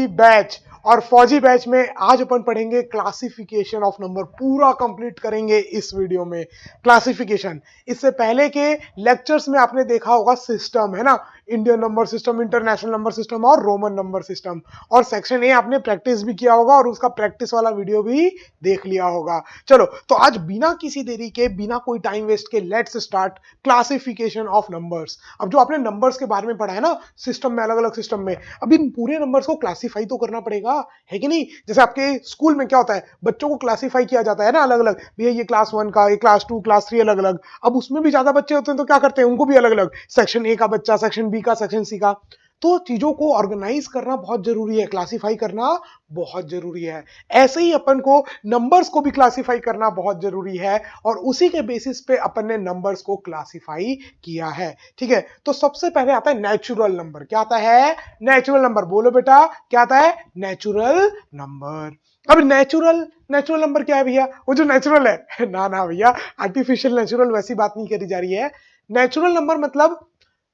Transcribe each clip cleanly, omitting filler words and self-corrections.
फौजी बैच, और फौजी बैच में आज अपन पढ़ेंगे क्लासिफिकेशन ऑफ नंबर, पूरा कंप्लीट करेंगे इस वीडियो में क्लासिफिकेशन। इससे पहले के लेक्चर्स में आपने देखा होगा सिस्टम, है ना, Indian number system, international number system और रोमन नंबर सिस्टम, और सेक्शन ए आपने प्रैक्टिस भी किया होगा और उसका प्रैक्टिस वाला वीडियो भी देख लिया होगा। चलो तो आज बिना किसी देरी के, बिना कोई टाइम वेस्ट के, let's start classification of numbers. अब जो आपने नंबर्स के बारे में पढ़ा है ना, सिस्टम में, अलग अलग सिस्टम में, अब इन पूरे नंबर्स को क्लासिफाई तो करना पड़ेगा, है कि नहीं? जैसे आपके स्कूल में क्या होता है, बच्चों को क्लासिफाई किया जाता है ना अलग अलग, भैया ये क्लास 1 का, ये क्लास 2, क्लास 3, अलग अलग। अब उसमें भी ज्यादा बच्चे होते हैं तो क्या करते हैं, उनको भी अलग अलग, सेक्शन ए का बच्चा, सेक्शन बी का, सेक्शन सी का। तो चीजों को ऑर्गेनाइज करना बहुत जरूरी है, क्लासिफाई करना बहुत जरूरी है। ऐसे ही अपन को नंबर्स को भी क्लासिफाई करना बहुत जरूरी है, और उसी के बेसिस पे अपन ने नंबर्स को क्लासिफाई किया है। ठीक है, तो सबसे पहले आता है नेचुरल नंबर। क्या आता है? Natural number. बोलो बेटा, क्या आता है? Natural number. अब नेचुरल नेचुरल नंबर क्या है भैया? वो जो नेचुरल है ना ना भैया, आर्टिफिशियल नेचुरल वैसी बात नहीं करी जा रही है। नेचुरल नंबर मतलब,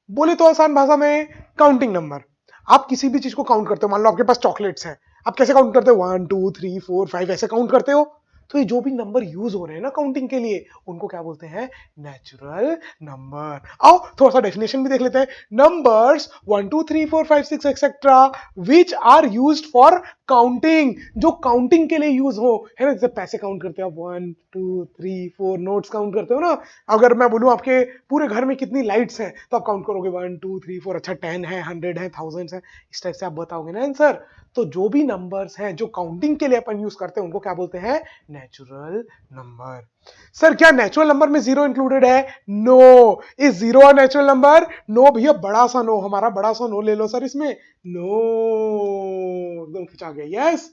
बोले तो आसान भाषा में, काउंटिंग नंबर। आप किसी भी चीज को काउंट करते हो, मान लो आपके पास चॉकलेट्स हैं, आप कैसे काउंट करते हो? 1 2 3 4 5 ऐसे काउंट करते हो। तो ये जो भी नंबर यूज हो रहे हैं ना काउंटिंग के लिए, उनको क्या बोलते हैं? Natural number. आओ थोड़ा सा डेफिनेशन भी देख लेते हैं। Numbers 1 2 3 4 5 6 etcetera which are used for counting, जो काउंटिंग के लिए यूज हो, है ना? जैसे पैसे काउंट करते हो आप, 1 2 3 4, नोट्स काउंट करते हो ना। अगर मैं बोलूं आपके पूरे घर में कितनी लाइट्स हैं, तो आप काउंट करोगे 1 2 3 4, अच्छा 10 है, 100 है, 1000 है, इस टाइप से आप बताओगे ना आंसर। तो जो भी नंबर्स हैं जो काउंटिंग के लिए अपन यूज करते हैं, उनको क्या बोलते हैं? Natural number. सर क्या नेचुरल नंबर में जीरो इंक्लूडेड है? No. Is zero a natural number? No भैया, बड़ा सा नो, हमारा बड़ा सा नो ले लो सर इसमें। नो, एकदम खिंचा गया। यस,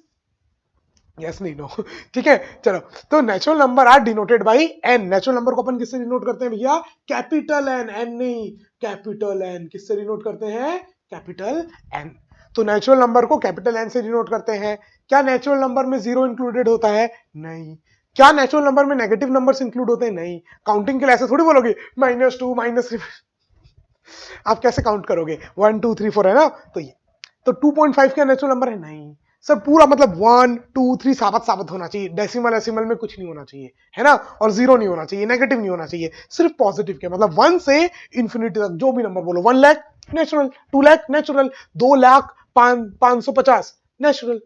यस नहीं, नो। ठीक है, चलो। तो natural number are denoted by N. Natural number को अपन किससे डिनोट करते हैं भैया? Capital N. एन नहीं, कैपिटल एन। किससे डिनोट करते हैं? Capital N. तो नेचुरल नंबर को कैपिटल एन से डिनोट करते हैं। क्या नेचुरल नंबर में जीरो इंक्लूडेड होता है? नहीं। क्या नेचुरल नंबर में नेगेटिव नंबर्स इंक्लूड होते हैं? नहीं। काउंटिंग के लिए ऐसे थोड़ी बोलोगे -2 -3, आप कैसे काउंट करोगे? 1 2 3 4 है ना, तो ये तो 2.5 क्या नेचुरल नंबर है? नहीं सर, पूरा मतलब 1 2 3 साबित साबित होना चाहिए, डेसिमल एसिमल में कुछ नहीं होना चाहिए, है ना, और जीरो नहीं होना चाहिए, नेगेटिव नहीं होना चाहिए, सिर्फ पॉजिटिव के, मतलब 1 से इंफिनिटी तक जो भी नंबर बोलो। 1 lakh natural, 2 lakh natural, 2 lakh 550 natural.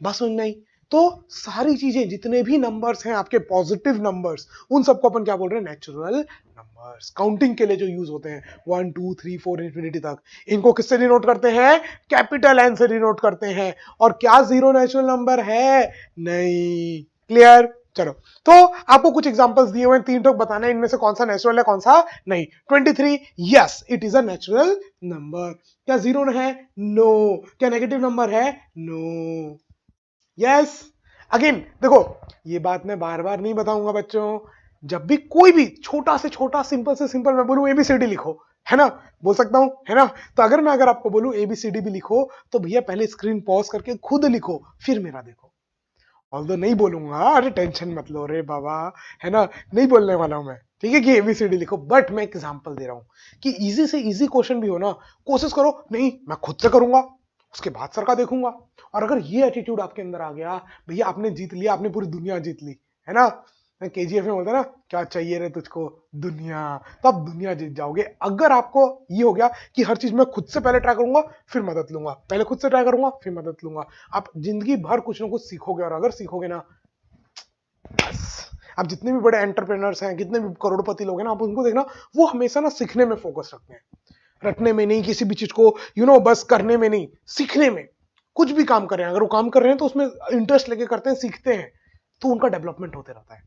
बस उतना ही। तो सारी चीजें, जितने भी नंबर्स हैं आपके पॉजिटिव नंबर्स, उन सबको अपन क्या बोल रहे हैं? Natural numbers. काउंटिंग के लिए जो यूज होते हैं 1 2 3 4 इंफिनिटी तक, इनको किससे डिनोट करते हैं? कैपिटल एन से डिनोट करते हैं। और क्या जीरो नेचुरल नंबर है? नहीं। क्लियर? चलो, तो आपको कुछ एग्जांपल्स दिए हुए हैं, 3 टोक बताना है इनमें से कौन सा नेचुरल है, कौन सा नहीं। 23, yes it is a natural number. क्या जीरो है? नो। क्या नेगेटिव नंबर है? नो। यस। अगेन देखो, ये बात मैं बार बार नहीं बताऊंगा बच्चों, जब भी कोई भी छोटा से छोटा, सिंपल से सिंपल मैं बोलूं एबीसीडी लिखो, है ना, बोल सकता हूं, है ना, तो अगर मैं आपको बोलूं एबीसीडी भी लिखो, तो भैया पहले स्क्रीन पॉज करके खुद लिखो, फिर मेरा देखो। ऑल्दो नहीं बोलूंगा, अरे टेंशन मत लो रे बाबा, है ना, नहीं बोलने वाला हूं मैं, ठीक है, कि एबीसीडी लिखो, बट मैं एग्जांपल दे रहा हूं कि इजी से इजी क्वेश्चन भी हो ना, कोशिश करो, नहीं मैं खुद से करूंगा, उसके बाद सर का देखूंगा। और अगर ये एटीट्यूड आपके अंदर आ गया, भैया आपने जीत लिया, आपने पूरी दुनिया जीत ली, है ना, केजीएफ में बोलता है ना, क्या चाहिए रे तुझको? दुनिया। तो आप दुनिया जीत जाओगे अगर आपको ये हो गया कि हर चीज मैं खुद से पहले ट्राई करूंगा, फिर मदद लूंगा, पहले खुद से ट्राई करूंगा, फिर मदद लूंगा। आप जिंदगी भर कुछ ना कुछ सीखोगे, और अगर सीखोगे ना, बस। आप जितने भी बड़े एंटरप्रेन्योर्स हैं, कितने भी करोड़पति लोग हैं ना, आप उनको देखना, वो हमेशा ना सीखने में फोकस रखते हैं, रटने में नहीं, किसी भी चीज को बस करने में नहीं, सीखने में। कुछ भी काम कर रहे हैं, अगर वो काम कर रहे हैं तो उसमें इंटरेस्ट लेके करते हैं, सीखते हैं, तो उनका डेवलपमेंट होते रहता है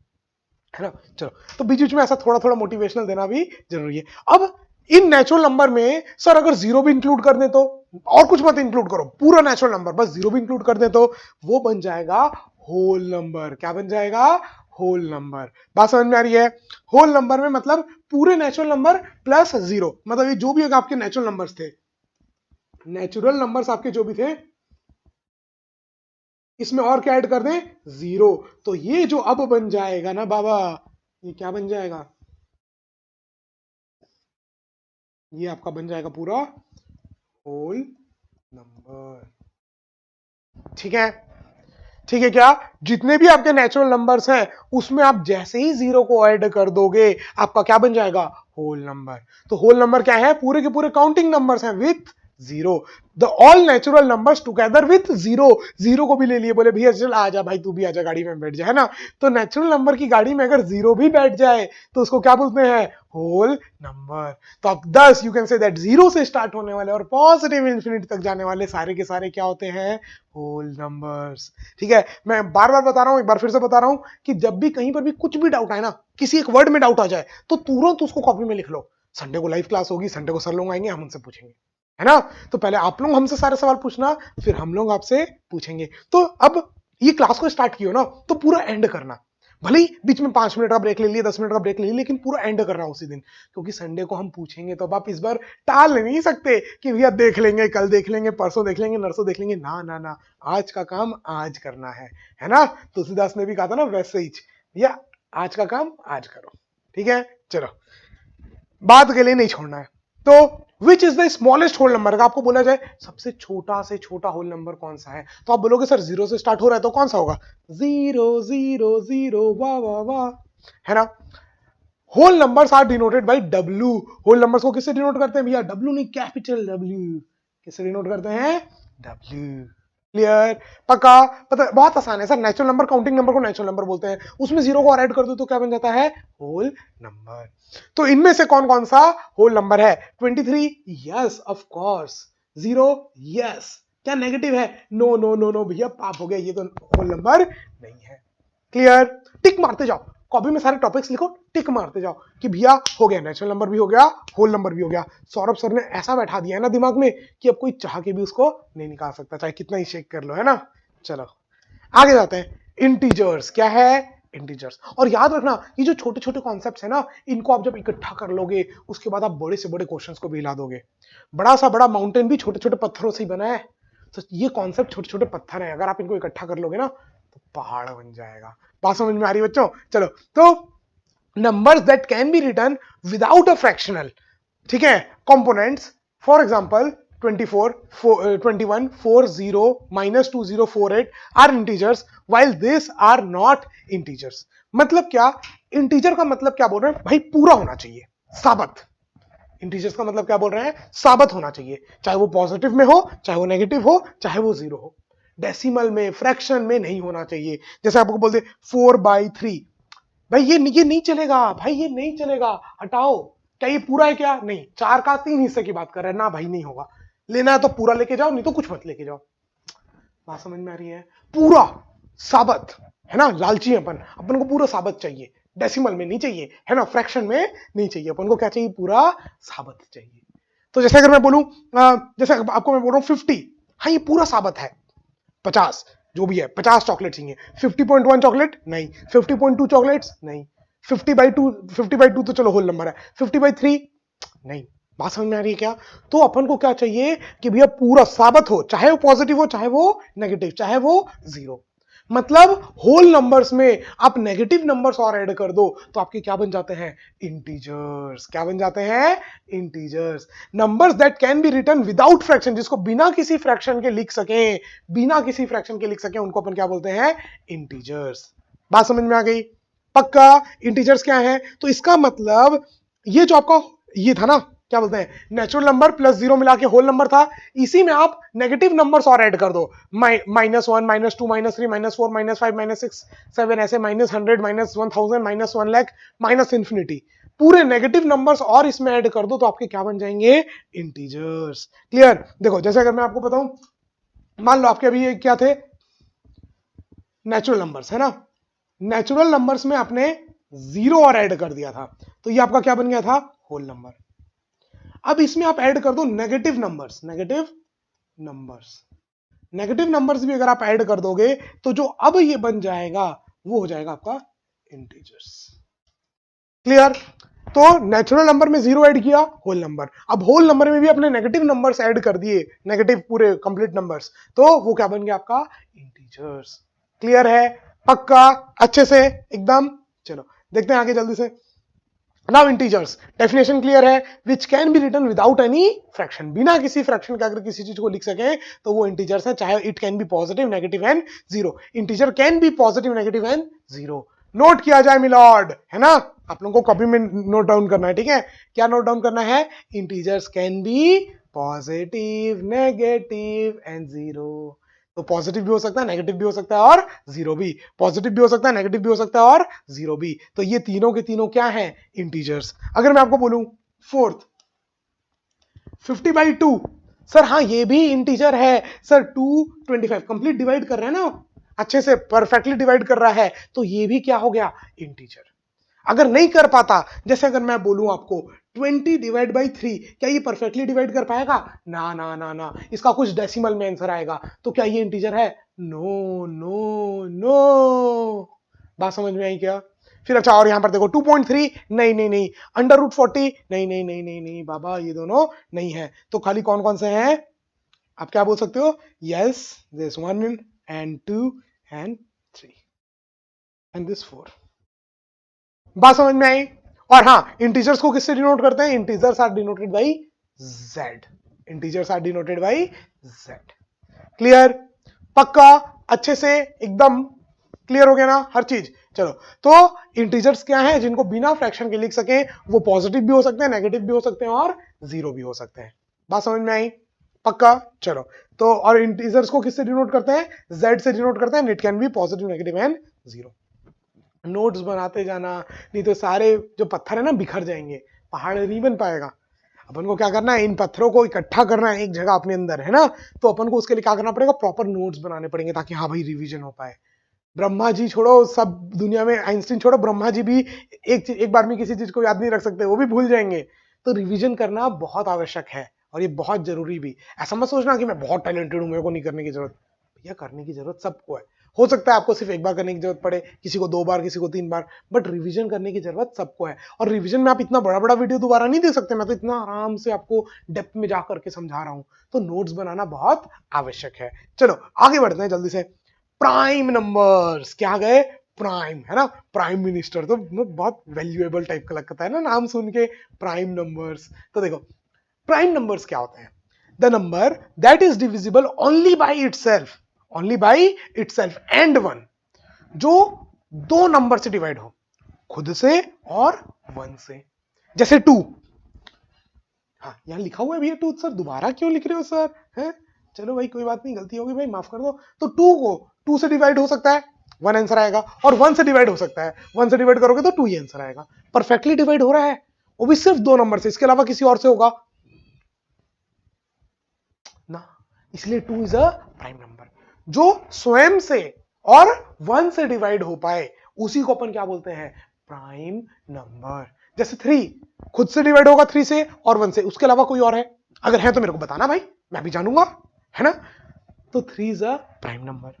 ना। चलो, तो बीच बीच में ऐसा थोड़ा थोड़ा मोटिवेशनल देना भी जरूरी है। अब इन नेचुरल नंबर में सर अगर जीरो भी इंक्लूड कर दे तो, और कुछ मत इंक्लूड करो, पूरा नेचुरल नंबर, बस जीरो भी इंक्लूड कर दे तो वो बन जाएगा होल नंबर। क्या बन जाएगा? Whole number. बात समझ में आ रही है? होल नंबर में मतलब पूरे नेचुरल नंबर प्लस जीरो, मतलब ये जो भी आपके नेचुरल नंबर्स थे, नेचुरल नंबर्स आपके जो भी थे, इसमें और क्या ऐड कर दें? जीरो। तो ये जो अब बन जाएगा ना बाबा, ये क्या बन जाएगा? ये आपका बन जाएगा पूरा होल नंबर। ठीक है, ठीक है क्या? जितने भी आपके नेचुरल नंबर्स हैं उसमें आप जैसे ही जीरो को ऐड कर दोगे आपका क्या बन जाएगा? Whole number. तो होल नंबर क्या है? पूरे के पूरे काउंटिंग नंबर्स हैं with zero. The all natural numbers together with zero. Zero को भी ले लिए, बोले भैया चल आ जा भाई, तू भी आ जा, गाड़ी में बैठ जा, है ना? तो नेचुरल नंबर की गाड़ी में अगर जीरो भी बैठ जाए तो उसको क्या बोलते हैं? Whole number. तो अब 10 you can say that zero से स्टार्ट होने वाले और पॉजिटिव इंफिनिटी तक जाने वाले सारे के सारे क्या होते हैं? Whole numbers. ठीक है, मैं बार बार बता रहा हूं, एक बार फिर से बता रहा हूं कि जब भी कहीं पर भी कुछ भी डाउट आए ना, किसी एक वर्ड में डाउट आ जाए तो तुरंत उसको कॉपी में लिख लो। संडे को लाइव क्लास होगी, संडे को सर लोग आएंगे, हम उनसे पूछेंगे, है ना? तो पहले आप लोग हमसे सारे सवाल पूछना, फिर हम लोग आपसे पूछेंगे। तो अब ये क्लास को स्टार्ट किया ना तो पूरा एंड करना। भले ही बीच में 5 मिनट का ब्रेक ले लिए, 10 मिनट का ब्रेक ले लिए, लेकिन पूरा एंड करना उसी दिन, क्योंकि संडे को हम पूछेंगे। तो अब आप इस बार टाल नहीं सकते कि भैया देख लेंगे, कल देख लेंगे, परसों देख लेंगे, नरसों देख लेंगे। ना ना ना, आज का काम आज करना है ना? तुलसीदास ने भी कहा था ना वैसे ही, भैया आज का काम आज करो। ठीक है, चलो, बात के लिए नहीं छोड़ना है। तो which is the smallest whole number? अगर आपको बोला जाए सबसे छोटा से छोटा होल नंबर कौन सा है, तो आप बोलोगे सर जीरो से स्टार्ट हो रहा है, तो कौन सा होगा? जीरो जीरो जीरो, वाह वाह वाह, है ना? Whole numbers are denoted by W. Whole numbers को किससे डिनोट करते हैं भैया? डब्ल्यू नहीं, कैपिटल डब्ल्यू। किससे डिनोट करते हैं? डब्ल्यू। क्लियर? पक्का? पता, बहुत आसान है sir. Natural number, counting number को नेचुरल नंबर बोलते हैं, उसमें जीरो को और ऐड कर दो तो क्या बन जाता है? Whole number. तो इनमें से कौन कौन सा होल नंबर है? 23, यस ऑफ कोर्स। 0, यस। क्या नेगेटिव है? नो नो नो नो भैया, पाप हो गया, ये तो होल नंबर नहीं है। क्लियर? टिक मारते जाओ, कॉपी में सारे टॉपिक्स लिखो, टिक मारते जाओ कि भैया हो गया, नेचुरल नंबर भी हो गया, होल नंबर भी हो गया। सौरभ सर ने ऐसा बैठा दिया है ना दिमाग में कि अब कोई चाह के भी उसको नहीं निकाल सकता, चाहे कितना ही शेक कर लो, है ना? चलो आगे जाते हैं। इंटीजर्स क्या है? इंटीजर्स। और याद रखना, ये जो छोटे छोटे कॉन्सेप्ट्स है ना, इनको आप जब इकट्ठा कर लोगे उसके बाद आप बड़े से बड़े क्वेश्चंस को भी हिला दोगे। बड़ा सा बड़ा माउंटेन भी छोटे छोटे पत्थरों से ही बना है। तो ये कॉन्सेप्ट छोटे छोटे पत्थर है, अगर आप इनको इकट्ठा कर लोगे ना तो पहाड़ बन जाएगा। बात समझ में आ रही है बच्चों? चलो, तो numbers that can be written without a fractional, ठीक है, components, for example 24, 21, 40, -2048 are integers while this are not integers. मतलब क्या? इंटीजर का मतलब क्या बोल रहे हैं भाई? पूरा होना चाहिए, साबित। इंटीजर्स का मतलब क्या बोल रहे हैं? साबित होना चाहिए, चाहे वो पॉजिटिव में हो, चाहे वो नेगेटिव हो, चाहे वो जीरो हो। डेसिमल में, फ्रैक्शन में नहीं होना चाहिए। जैसे आपको बोलते 4/3, भाई ये नहीं चलेगा, भाई ये नहीं चलेगा, हटाओ। क्या ये पूरा है? क्या नहीं, 4 का 3 हिस्से की बात कर रहे हैं ना भाई, नहीं होगा। लेना है तो पूरा लेके जाओ, नहीं तो कुछ मत लेके जाओ। बात समझ में आ रही है? पूरा साबित, है ना? लालची अपन, अपन को पूरा साबित चाहिए, डेसिमल में नहीं चाहिए, है ना? फ्रैक्शन में नहीं चाहिए, अपन को क्या चाहिए? पूरा साबित चाहिए। तो जैसे अगर मैं बोलूं, जैसे आपको मैं बोल रहा हूं 50, हाँ ये पूरा साबित है। 50 जो भी है, 50 चॉकलेट चाहिए। 50.1 चॉकलेट नहीं, 50.2 चॉकलेट्स नहीं, 50/2, 50/2 तो चलो होल नंबर है, 50/3 नहीं। बात समझ में आ रही है क्या? तो अपन को क्या चाहिए कि भैया पूरा साबित हो, चाहे वो पॉजिटिव हो, चाहे वो नेगेटिव, चाहे वो जीरो। मतलब होल नंबर्स में आप नेगेटिव नंबर्स और ऐड कर दो तो आपके क्या बन जाते हैं? इंटीजर्स। क्या बन जाते हैं? Integers. Numbers that can be written without fraction, जिसको बिना किसी फ्रैक्शन के लिख सकें, बिना किसी फ्रैक्शन के लिख सकें, उनको अपन क्या बोलते हैं? इंटीजर्स। बात समझ में आ गई? पक्का? इंटीजर्स क्या है? तो इसका मतलब ये जो आपका ये था ना, क्या बोलते हैं, नेचुरल नंबर प्लस जीरो मिला के होल नंबर था, इसी में आप नेगेटिव नंबर्स और ऐड कर दो, -1, -2, -3, -4, -5, -6, 7, ऐसे -100, -1000, -1 लाख, -इंफिनिटी, पूरे नेगेटिव नंबर्स और इसमें ऐड कर दो तो आपके क्या बन जाएंगे? इंटीजर्स। क्लियर? देखो, जैसे अगर मैं आपको बताऊं, मान लो आपके अभी ये क्या थे? नेचुरल नंबर्स, है ना? नेचुरल नंबर्स में आपने जीरो और ऐड कर दिया था, तो ये आपका क्या बन गया था? Whole number. अब इसमें आप ऐड कर दो negative numbers, negative numbers. Negative numbers भी अगर आप ऐड कर दोगे तो जो अब ये बन जाएगा वो हो जाएगा आपका इंटीजर्स। क्लियर? तो नेचुरल नंबर में जीरो ऐड किया, होल नंबर। अब होल नंबर में भी अपने नेगेटिव नंबर्स ऐड कर दिए, नेगेटिव पूरे कंप्लीट नंबर्स, तो वो क्या बन गया आपका? इंटीजर्स। क्लियर है? पक्का? अच्छे से एकदम? चलो देखते हैं आगे जल्दी से। नाउ इंटीजर्स डेफिनेशन क्लियर है, which can be written without any fraction, बिना किसी फ्रैक्शन के अगर किसी चीज को लिख सके तो वो इंटीजर्स है, चाहे it can be positive, negative and zero. Integer can be positive, negative and zero. Note किया जाए मिलॉर्ड, है ना, आप लोगों को कभी में नोट डाउन करना है, ठीक है। क्या नोट डाउन करना है? Integers can be positive, negative and zero. तो पॉजिटिव भी हो सकता है, नेगेटिव भी हो सकता है और जीरो भी, पॉजिटिव भी हो सकता है, नेगेटिव भी हो सकता है और जीरो भी। तो ये तीनों के तीनों क्या हैं? इंटीजर्स। अगर मैं आपको बोलूं फोर्थ 50/2, सर हाँ ये भी इंटीजर है सर, 225 कंप्लीट डिवाइड कर रहे हैं ना, अच्छे से परफेक्टली डिवाइड कर रहा है, तो ये भी क्या हो गया? इंटीजर। अगर नहीं कर पाता, जैसे अगर मैं बोलूं आपको 20/3, क्या ये परफेक्टली डिवाइड कर पाएगा? ना ना ना ना, इसका कुछ डेसिमल में आंसर आएगा, तो क्या ये इंटीजर है? No no no. बात समझ में आई क्या? फिर अच्छा, और यहां पर देखो 2.3, नहीं नहीं नहीं, √40, नहीं नहीं नहीं नहीं नहीं बाबा, ये दोनों नहीं है, तो खाली कौन कौन से हैं? आप क्या बोल सकते हो? Yes, this 1 and 2 and 3 and this 4। बात समझ में आई? और हाँ, इंटीजर्स को किससे डिनोट करते हैं? Integers are denoted by Z, integers are denoted by Z. Clear? पक्का? अच्छे से एकदम क्लियर हो गया ना हर चीज? चलो, तो इंटीजर्स क्या है जिनको बिना फ्रैक्शन के लिख सके? वो पॉजिटिव भी हो सकते हैं, नेगेटिव भी हो सकते हैं और जीरो भी हो सकते हैं। बात समझ में आई? पक्का? चलो, तो और इंटीजर्स को किससे डिनोट करते हैं? जेड से डिनोट करते हैं, it can be positive, negative and zero. Notes बनाते जाना, नहीं तो सारे जो पत्थर है ना बिखर जाएंगे, पहाड़ नहीं बन पाएगा। अपन को क्या करना है? इन पत्थरों को इकट्ठा करना है एक जगह अपने अंदर, है ना, तो अपन को उसके लिए क्या करना पड़ेगा? प्रॉपर नोट्स बनाने पड़ेंगे, ताकि हाँ भाई रिवीजन हो पाए। ब्रह्मा जी छोड़ो, सब दुनिया में आइंस्टीन छोड़ो, ब्रह्मा जी भी एक बार में किसी चीज को याद नहीं रख सकते, वो भी भूल जाएंगे। तो रिवीजन करना बहुत आवश्यक है, और ये बहुत जरूरी भी। ऐसा मत सोचना कि मैं बहुत टैलेंटेड हूं, मेरे को नहीं करने की जरूरत। भैया करने की जरूरत सबको है। हो सकता है आपको सिर्फ एक बार करने की जरूरत पड़े, किसी को 2 बार, किसी को 3 बार, बट रिवीजन करने की जरूरत सबको है। और रिवीजन में आप इतना बड़ा बड़ा वीडियो दोबारा नहीं देख सकते, मैं तो इतना आराम से आपको डेप्थ में जा करके समझा रहा हूं। तो नोट्स बनाना बहुत आवश्यक है। चलो आगे बढ़ते हैं जल्दी से। प्राइम नंबर्स, क्या गए? प्राइम, है ना, प्राइम मिनिस्टर तो बहुत वैल्यूएबल टाइप का लगता है ना नाम सुन के, प्राइम नंबर्स। तो देखो, प्राइम नंबर्स क्या होते हैं? The number that is divisible only by itself, only by itself and one, जो दो नंबर से डिवाइड हो, खुद से और वन से। जैसे 2, हाँ यहां लिखा हुआ है भैया 2, सर दोबारा क्यों लिख रहे हो सर? है, चलो भाई कोई बात नहीं, गलती होगी भाई, माफ कर दो। तो 2 को 2 से डिवाइड हो सकता है, 1 आंसर आएगा, और 1 से डिवाइड हो सकता है, 1 से डिवाइड करोगे तो 2 ही आंसर आएगा। परफेक्टली डिवाइड हो रहा है, वो भी सिर्फ 2 नंबर से, इसके अलावा किसी और से होगा ना, इसलिए 2 इज अ प्राइम नंबर। जो स्वयं से और 1 से डिवाइड हो पाए, उसी को अपन क्या बोलते हैं? Prime number. जैसे 3 खुद से डिवाइड होगा 3 से और 1 से, उसके अलावा कोई और है? अगर है तो मेरे को बताना भाई, मैं भी जानूंगा, है ना। तो 3 इज अ प्राइम नंबर।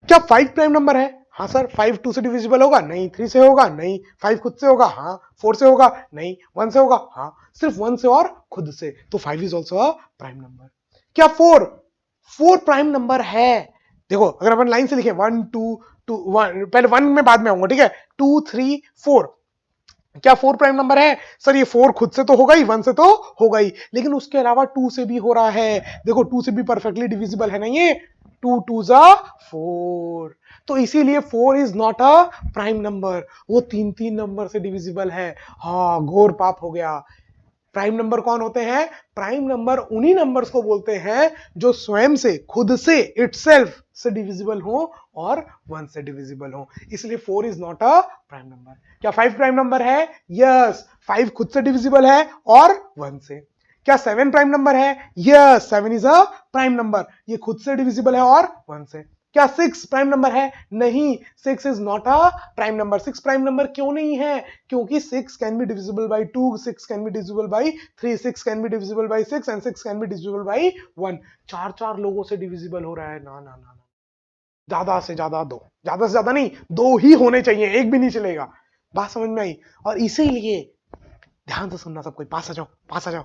क्या 5 प्राइम नंबर है? हाँ सर, 5 2 से डिविजिबल होगा? नहीं। 3 से होगा? नहीं। 5 खुद से होगा? हाँ। 4 से होगा? नहीं। 1 से होगा? हाँ। सिर्फ 1 से और खुद से, तो 5 is also a prime number. क्या 4 प्राइम नंबर है? देखो, अगर अपन लाइन से लिखें 1 2 2 1, पहले 1 में बाद में आऊंगा, ठीक है, 2 3 4, क्या 4 प्राइम नंबर है? सर ये 4 खुद से तो होगा ही, 1 से तो होगा ही, लेकिन उसके अलावा 2 से भी हो रहा है। देखो 2 से भी परफेक्टली डिविजिबल है ना ये, 2 2 जा 4, तो इसीलिए 4 is not a prime number, वो 3 नंबर से डिविजिबल है। हाँ, घोर पाप हो गया। प्राइम नंबर कौन होते हैं? प्राइम नंबर उन्हीं नंबर्स को बोलते हैं जो स्वयं से, खुद से, इटसेल्फ से डिविजिबल हो और 1 से डिविजिबल हो, इसलिए 4 is not a prime number. क्या 5 प्राइम नंबर है? यस, 5 खुद से डिविजिबल है और 1 से। क्या 7 प्राइम नंबर है? Yes, 7 is a prime number, ये खुद से डिविजिबल है और 1 से। क्या 6 प्राइम नंबर है? नहीं, 6 is not a prime number. 6 prime number क्यों नहीं है? क्योंकि 6 can be divisible by 2, 6 can be divisible by 3, 6 can be divisible by 6 and 6 can be divisible by 1। चार चार लोगों से डिविजिबल हो रहा है, ना ना ना ना, ज्यादा से ज्यादा दो, ज्यादा से ज्यादा नहीं, दो ही होने चाहिए, एक भी नहीं चलेगा। बात समझ में आई? और इसीलिए ध्यान से सुनना सब कोई, पास आ जाओ, पास आ जाओ।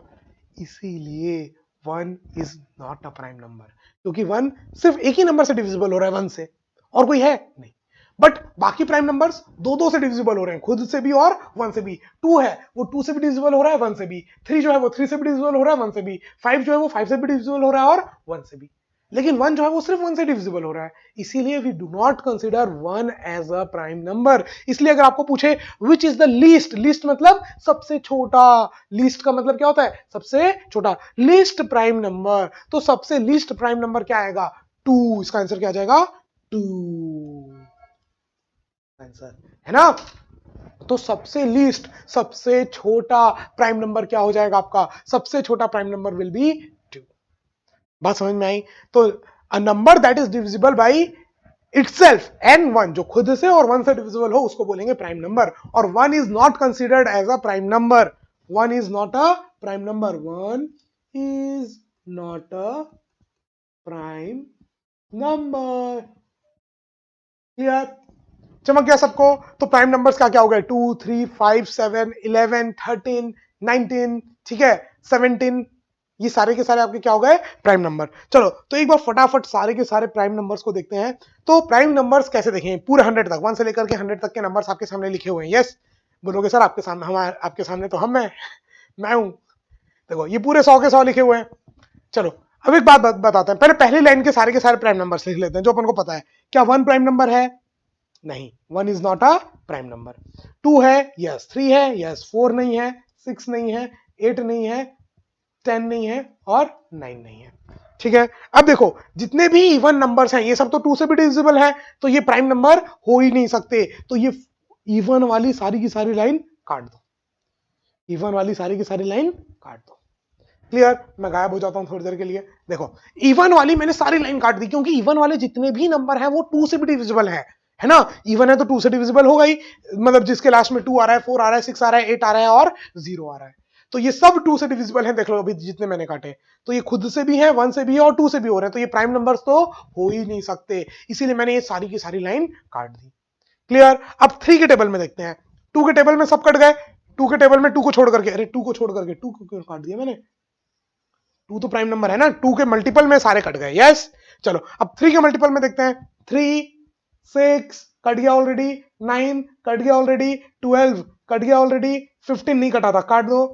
इसीलिए 1 is not a prime number, क्योंकि 1 सिर्फ एक ही नंबर से डिविजिबल हो रहा है, 1 से, और कोई है नहीं। बट बाकी प्राइम नंबर्स दो दो से डिविजिबल हो रहे हैं, खुद से भी और वन से भी। 2 है वो 2 से भी डिविजिबल हो रहा है, 1 से भी। 3 जो है वो 3 से भी डिविजिबल हो रहा है, 1 से भी। 5 जो है वो 5 से भी डिविजिबल हो रहा है और 1 से भी। लेकिन 1 जो है वो सिर्फ 1 से डिविजिबल हो रहा है, इसीलिए we do not consider 1 as a prime number. इसलिए अगर आपको पूछे which is the least, least मतलब सबसे छोटा, लीस्ट का मतलब क्या होता है, सबसे छोटा, लीस्ट प्राइम नंबर, तो सबसे लीस्ट प्राइम नंबर क्या आएगा, 2। इसका आंसर क्या आ जाएगा, 2 आंसर है ना। तो सबसे लीस्ट, सबसे छोटा प्राइम नंबर क्या हो जाएगा आपका, सबसे छोटा प्राइम नंबर विल बी 2। बात समझ में आई। तो a number that is divisible by itself and 1, जो खुद से और 1 से डिविजिबल हो उसको बोलेंगे प्राइम नंबर। और 1 is not considered as a prime number, 1 is not a prime number, 1 is not a prime number. Clear, चमक गया सबको। तो प्राइम नंबर्स क्या क्या हो गए, 2 3 5 7 11 13 19, ठीक है, 17, ये सारे के सारे आपके क्या हो गए, प्राइम नंबर। चलो तो एक बार फटाफट सारे के सारे प्राइम नंबर्स को देखते हैं। तो प्राइम नंबर्स कैसे देखें, पूरे 100 तक, 1 से लेकर के 100 तक के नंबर्स आपके सामने लिखे हुए हैं। यस बोलोगे सर आपके सामने, हम आपके सामने तो हम हैं, मैं हूं। देखो ये पूरे 100 के 100 लिखे हुए हैं। चलो अब एक बात बताते हैं, पहले पहली लाइन के सारे प्राइम नंबर्स लिख लेते हैं जो अपन को पता है। क्या 1 प्राइम नंबर है, नहीं, 1 is not a prime number. 2 है, यस। 3 है, यस। 4 नहीं है, 6 नहीं है, 8 नहीं है, 10 नहीं है और 9 नहीं है, ठीक है। अब देखो जितने भी इवन नंबर्स हैं ये सब तो 2 से भी डिविजिबल है, तो ये प्राइम नंबर हो ही नहीं सकते। तो ये इवन वाली सारी की सारी लाइन काट दो, इवन वाली सारी की सारी लाइन काट दो। क्लियर, मैं गायब हो जाता हूं थोड़ी देर के लिए। देखो इवन वाली मैंने सारी लाइन काट दी, क्योंकि इवन वाले जितने भी नंबर हैं वो 2 से भी डिविजिबल है ना। इवन है तो 2 से डिविजिबल होगा ही, मतलब जिसके लास्ट में 2 आ रहा है, 4 आ रहा है, 6 आ रहा है, 8 आ रहा है और 0 आ रहा है, तो ये सब 2 से डिविजिबल है। देख लो अभी जितने मैंने काटे, तो ये खुद से भी है, 1 से भी है और 2 से भी हो रहे हैं, तो ये प्राइम नंबर्स तो हो ही नहीं सकते, इसीलिए मैंने ये सारी की सारी लाइन काट दी। क्लियर, अब 3 के टेबल में देखते हैं। 2 के टेबल में सब कट गए, 2 के टेबल में 2 को छोड़ करके, अरे 2 को छोड़ करके 2 को क्यों काट दिया मैंने, 2 तो प्राइम नंबर है ना, 2 के मल्टीपल में सारे कट गए। यस, चलो अब 3 के मल्टीपल में देखते हैं। 3 6 कट गया ऑलरेडी, 9 कट गया ऑलरेडी, 12 कट गया ऑलरेडी, 15 नहीं कटा था, काट दो।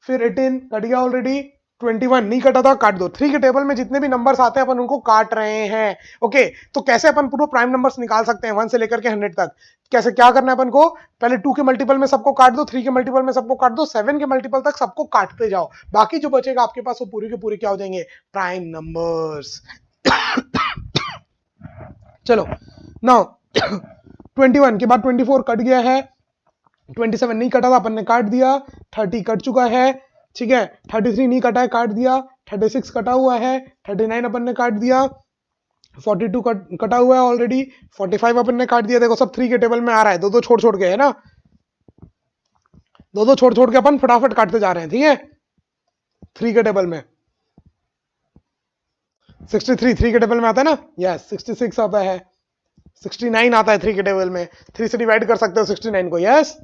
फिर 18 कट गया ऑलरेडी, 21 नहीं कटा था, काट दो। 3 के टेबल में जितने भी नंबर्स आते हैं अपन उनको काट रहे हैं। ओके, तो कैसे अपन पूरा प्राइम नंबर्स निकाल सकते हैं 1 से लेकर के 100 तक, कैसे, क्या करना है अपन को, पहले 2 के मल्टीपल में सबको काट दो, 3 के मल्टीपल में सबको काट दो, 7 के मल्टीपल तक सबको काटते जाओ, बाकी जो बचेगा आपके पास वो पूरे के पूरे क्या हो जाएंगे, प्राइम नंबर्स। चलो नाउ 21 के बाद 24 कट गया है, 27 नहीं कटा था अपन ने काट दिया, 30 कट चुका है, ठीक है, 33 नहीं कटा है काट दिया, 36 कटा हुआ है, 39 अपन ने काट दिया, 42 कटा हुआ है ऑलरेडी, 45 अपन ने काट दिया। देखो सब 3 के टेबल में आ रहा है, दो दो छोड़ छोड़ के, है ना, दो दो छोड़ छोड़ के अपन फटाफट काटते जा रहे हैं, ठीक है। 3 के टेबल में 63 3 के टेबल में आता है ना, यस। 66 आता है, 69 आता है 3 के टेबल में, 3 से डिवाइड कर सकते हो 69 को, यस।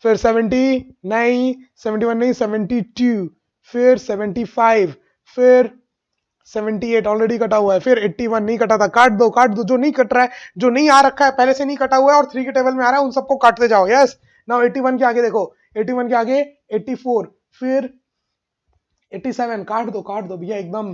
फिर 79, 71 नहीं 72, फिर 75, फिर 78 ऑलरेडी कटा हुआ है, फिर 81 नहीं कटा था, काट दो काट दो, जो नहीं कट रहा है, जो नहीं आ रखा है पहले से नहीं कटा हुआ है और 3 के टेबल में आ रहा है उन सबको काटते जाओ। यस, नाउ 81 के आगे देखो, 81 के आगे 84, फिर 87, काट दो भैया, एकदम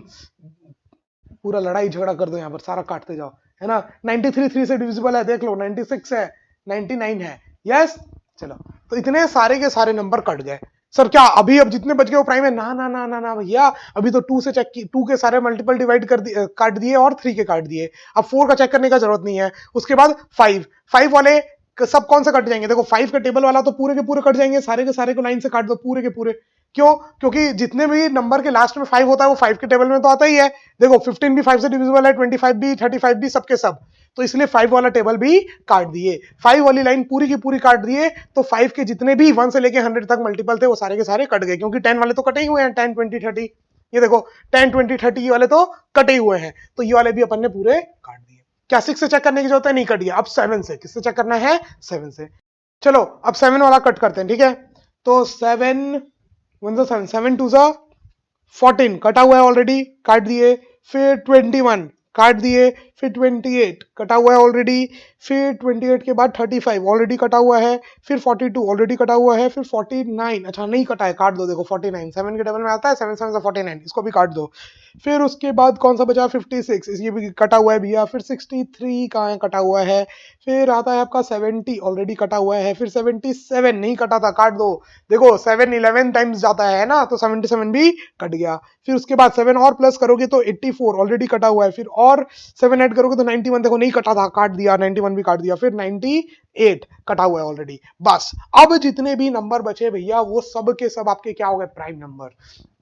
पूरा लड़ाई झगड़ा कर दो यहाँ पर, सारा काटते जाओ, है ना। 93 3 से डिविजिबल है, देख लो, 96 है, 99 है, यस। चलो तो इतने सारे के सारे नंबर कट गए। सर क्या अभी अब जितने बच गए वो प्राइम है, ना ना ना ना ना भैया, अभी तो 2 से चेक की, 2 के सारे मल्टीपल डिवाइड कर दिए, काट दिए और 3 के काट दिए, अब 4 का चेक करने का जरूरत नहीं है। उसके बाद 5 वाले सब कौन से कट जाएंगे, देखो 5 का टेबल वाला तो पूरे के पूरे कट जाएंगे, सारे के सारे को लाइन से काट दो पूरे के पूरे। क्यों, क्योंकि जितने भी नंबर के लास्ट में 5 होता है वो 5 के टेबल में तो आता ही है। देखो 15 भी 5 से डिविजिबल है, 25 भी, 35 भी, सबके सब, तो इसलिए 5 वाला टेबल भी काट दिए, 5 वाली लाइन पूरी की पूरी काट दिए। तो 5 के जितने भी 1 से लेके 100 तक मल्टीपल थे वो सारे के सारे कट गए, क्योंकि 10 वाले तो कटे ही हुए हैं, 10 20 30, ये देखो 10 20 30 वाले तो कटे ही हुए हैं, तो ये वाले भी अपन ने पूरे काट दिए। क्या 6 से चेक करने की जरूरत है, नहीं कट गया। अब 7 से, किससे चेक करना है, 7 से। चलो अब 7 वाला कट करते हैं, ठीक है। तो 7 1 7 7 2 14 कटा हुआ है ऑलरेडी, काट दिए। फिर 21 काट दिए, फिर 28 कटा हुआ है ऑलरेडी, फिर 28 के बाद 35 ऑलरेडी कटा हुआ है, फिर 42 ऑलरेडी कटा हुआ है, फिर 49 अच्छा नहीं कटा है, काट दो, देखो 49 7 के टेबल में आता है, 7 7 से 49 इसको भी काट दो। फिर उसके बाद कौन सा बचा 56 ये भी कटा हुआ है भैया, फिर 63 कहाँ है, कटा हुआ है, फिर आता है आपका 70 ऑलरेडी कटा हुआ है, फिर 77 नहीं कटा था, काट दो, देखो 7 11 टाइम्स जाता है ना, तो 77 भी कट गया। फिर उसके बाद 7 और प्लस करोगे तो 84 ऑलरेडी कटा हुआ है, फिर और 7 ऐड करोगे तो 91 देखो नहीं कटा था, काट दिया, 91 भी काट दिया, फिर 98 कटा हुआ है ऑलरेडी। बस अब जितने भी नंबर बचे भैया वो सब के सब आपके क्या हो गए, प्राइम नंबर।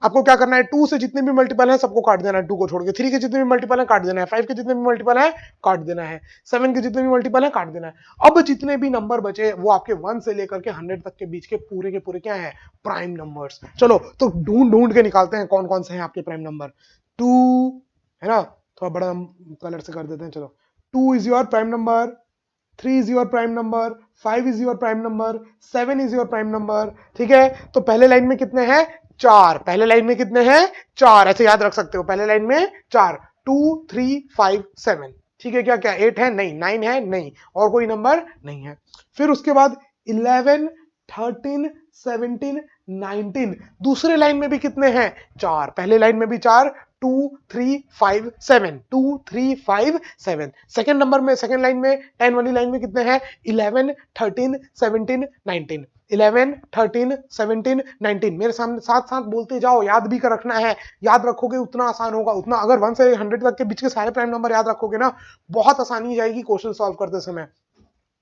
आपको क्या करना है, 2 से जितने भी मल्टीपल है सबको काट देना है, 2 को छोड़ के, 3 के जितने भी मल्टीपल है काट देना है, 5 के जितने भी मल्टीपल है काट देना है, 7 के जितने भी मल्टीपल है काट देना है। अब जितने भी नंबर बचे वो आपके 1 से लेकर के 100 तक के बीच के पूरे क्या है, प्राइम नंबर्स। चलो तो ढूंढ ढूंढ के निकालते हैं कौन कौन से हैं आपके प्राइम नंबर। 2 है ना, थोड़ा बड़ा कलर से कर देते हैं, चलो 2 is your prime number, 3 is your prime number, 5 is your prime number, 7 is your prime number. ठीक है, तो पहले लाइन में कितने हैं, 4, पहले लाइन में कितने हैं, 4, ऐसे याद रख सकते हो, पहले लाइन में 4, 2 3 5 7। ठीक है, क्या क्या 8 है, नहीं, 9 है, नहीं, और कोई नंबर नहीं है। फिर उसके बाद 11 13 17 19, दूसरे लाइन में भी कितने हैं, 4, पहले लाइन में भी 4, 2 3 5 7, 2 3 5 7। सेकंड नंबर में, सेकंड लाइन में 10 वाली लाइन में कितने हैं, 11 13 17 19, 11 13 17 19। मेरे सामने साथ साथ बोलते जाओ, याद भी कर रखना है, याद रखोगे उतना आसान होगा, उतना अगर 1 से 100 तक के बीच के सारे प्राइम नंबर याद रखोगे ना, बहुत आसानी जाएगी क्वेश्चन सॉल्व करते समय,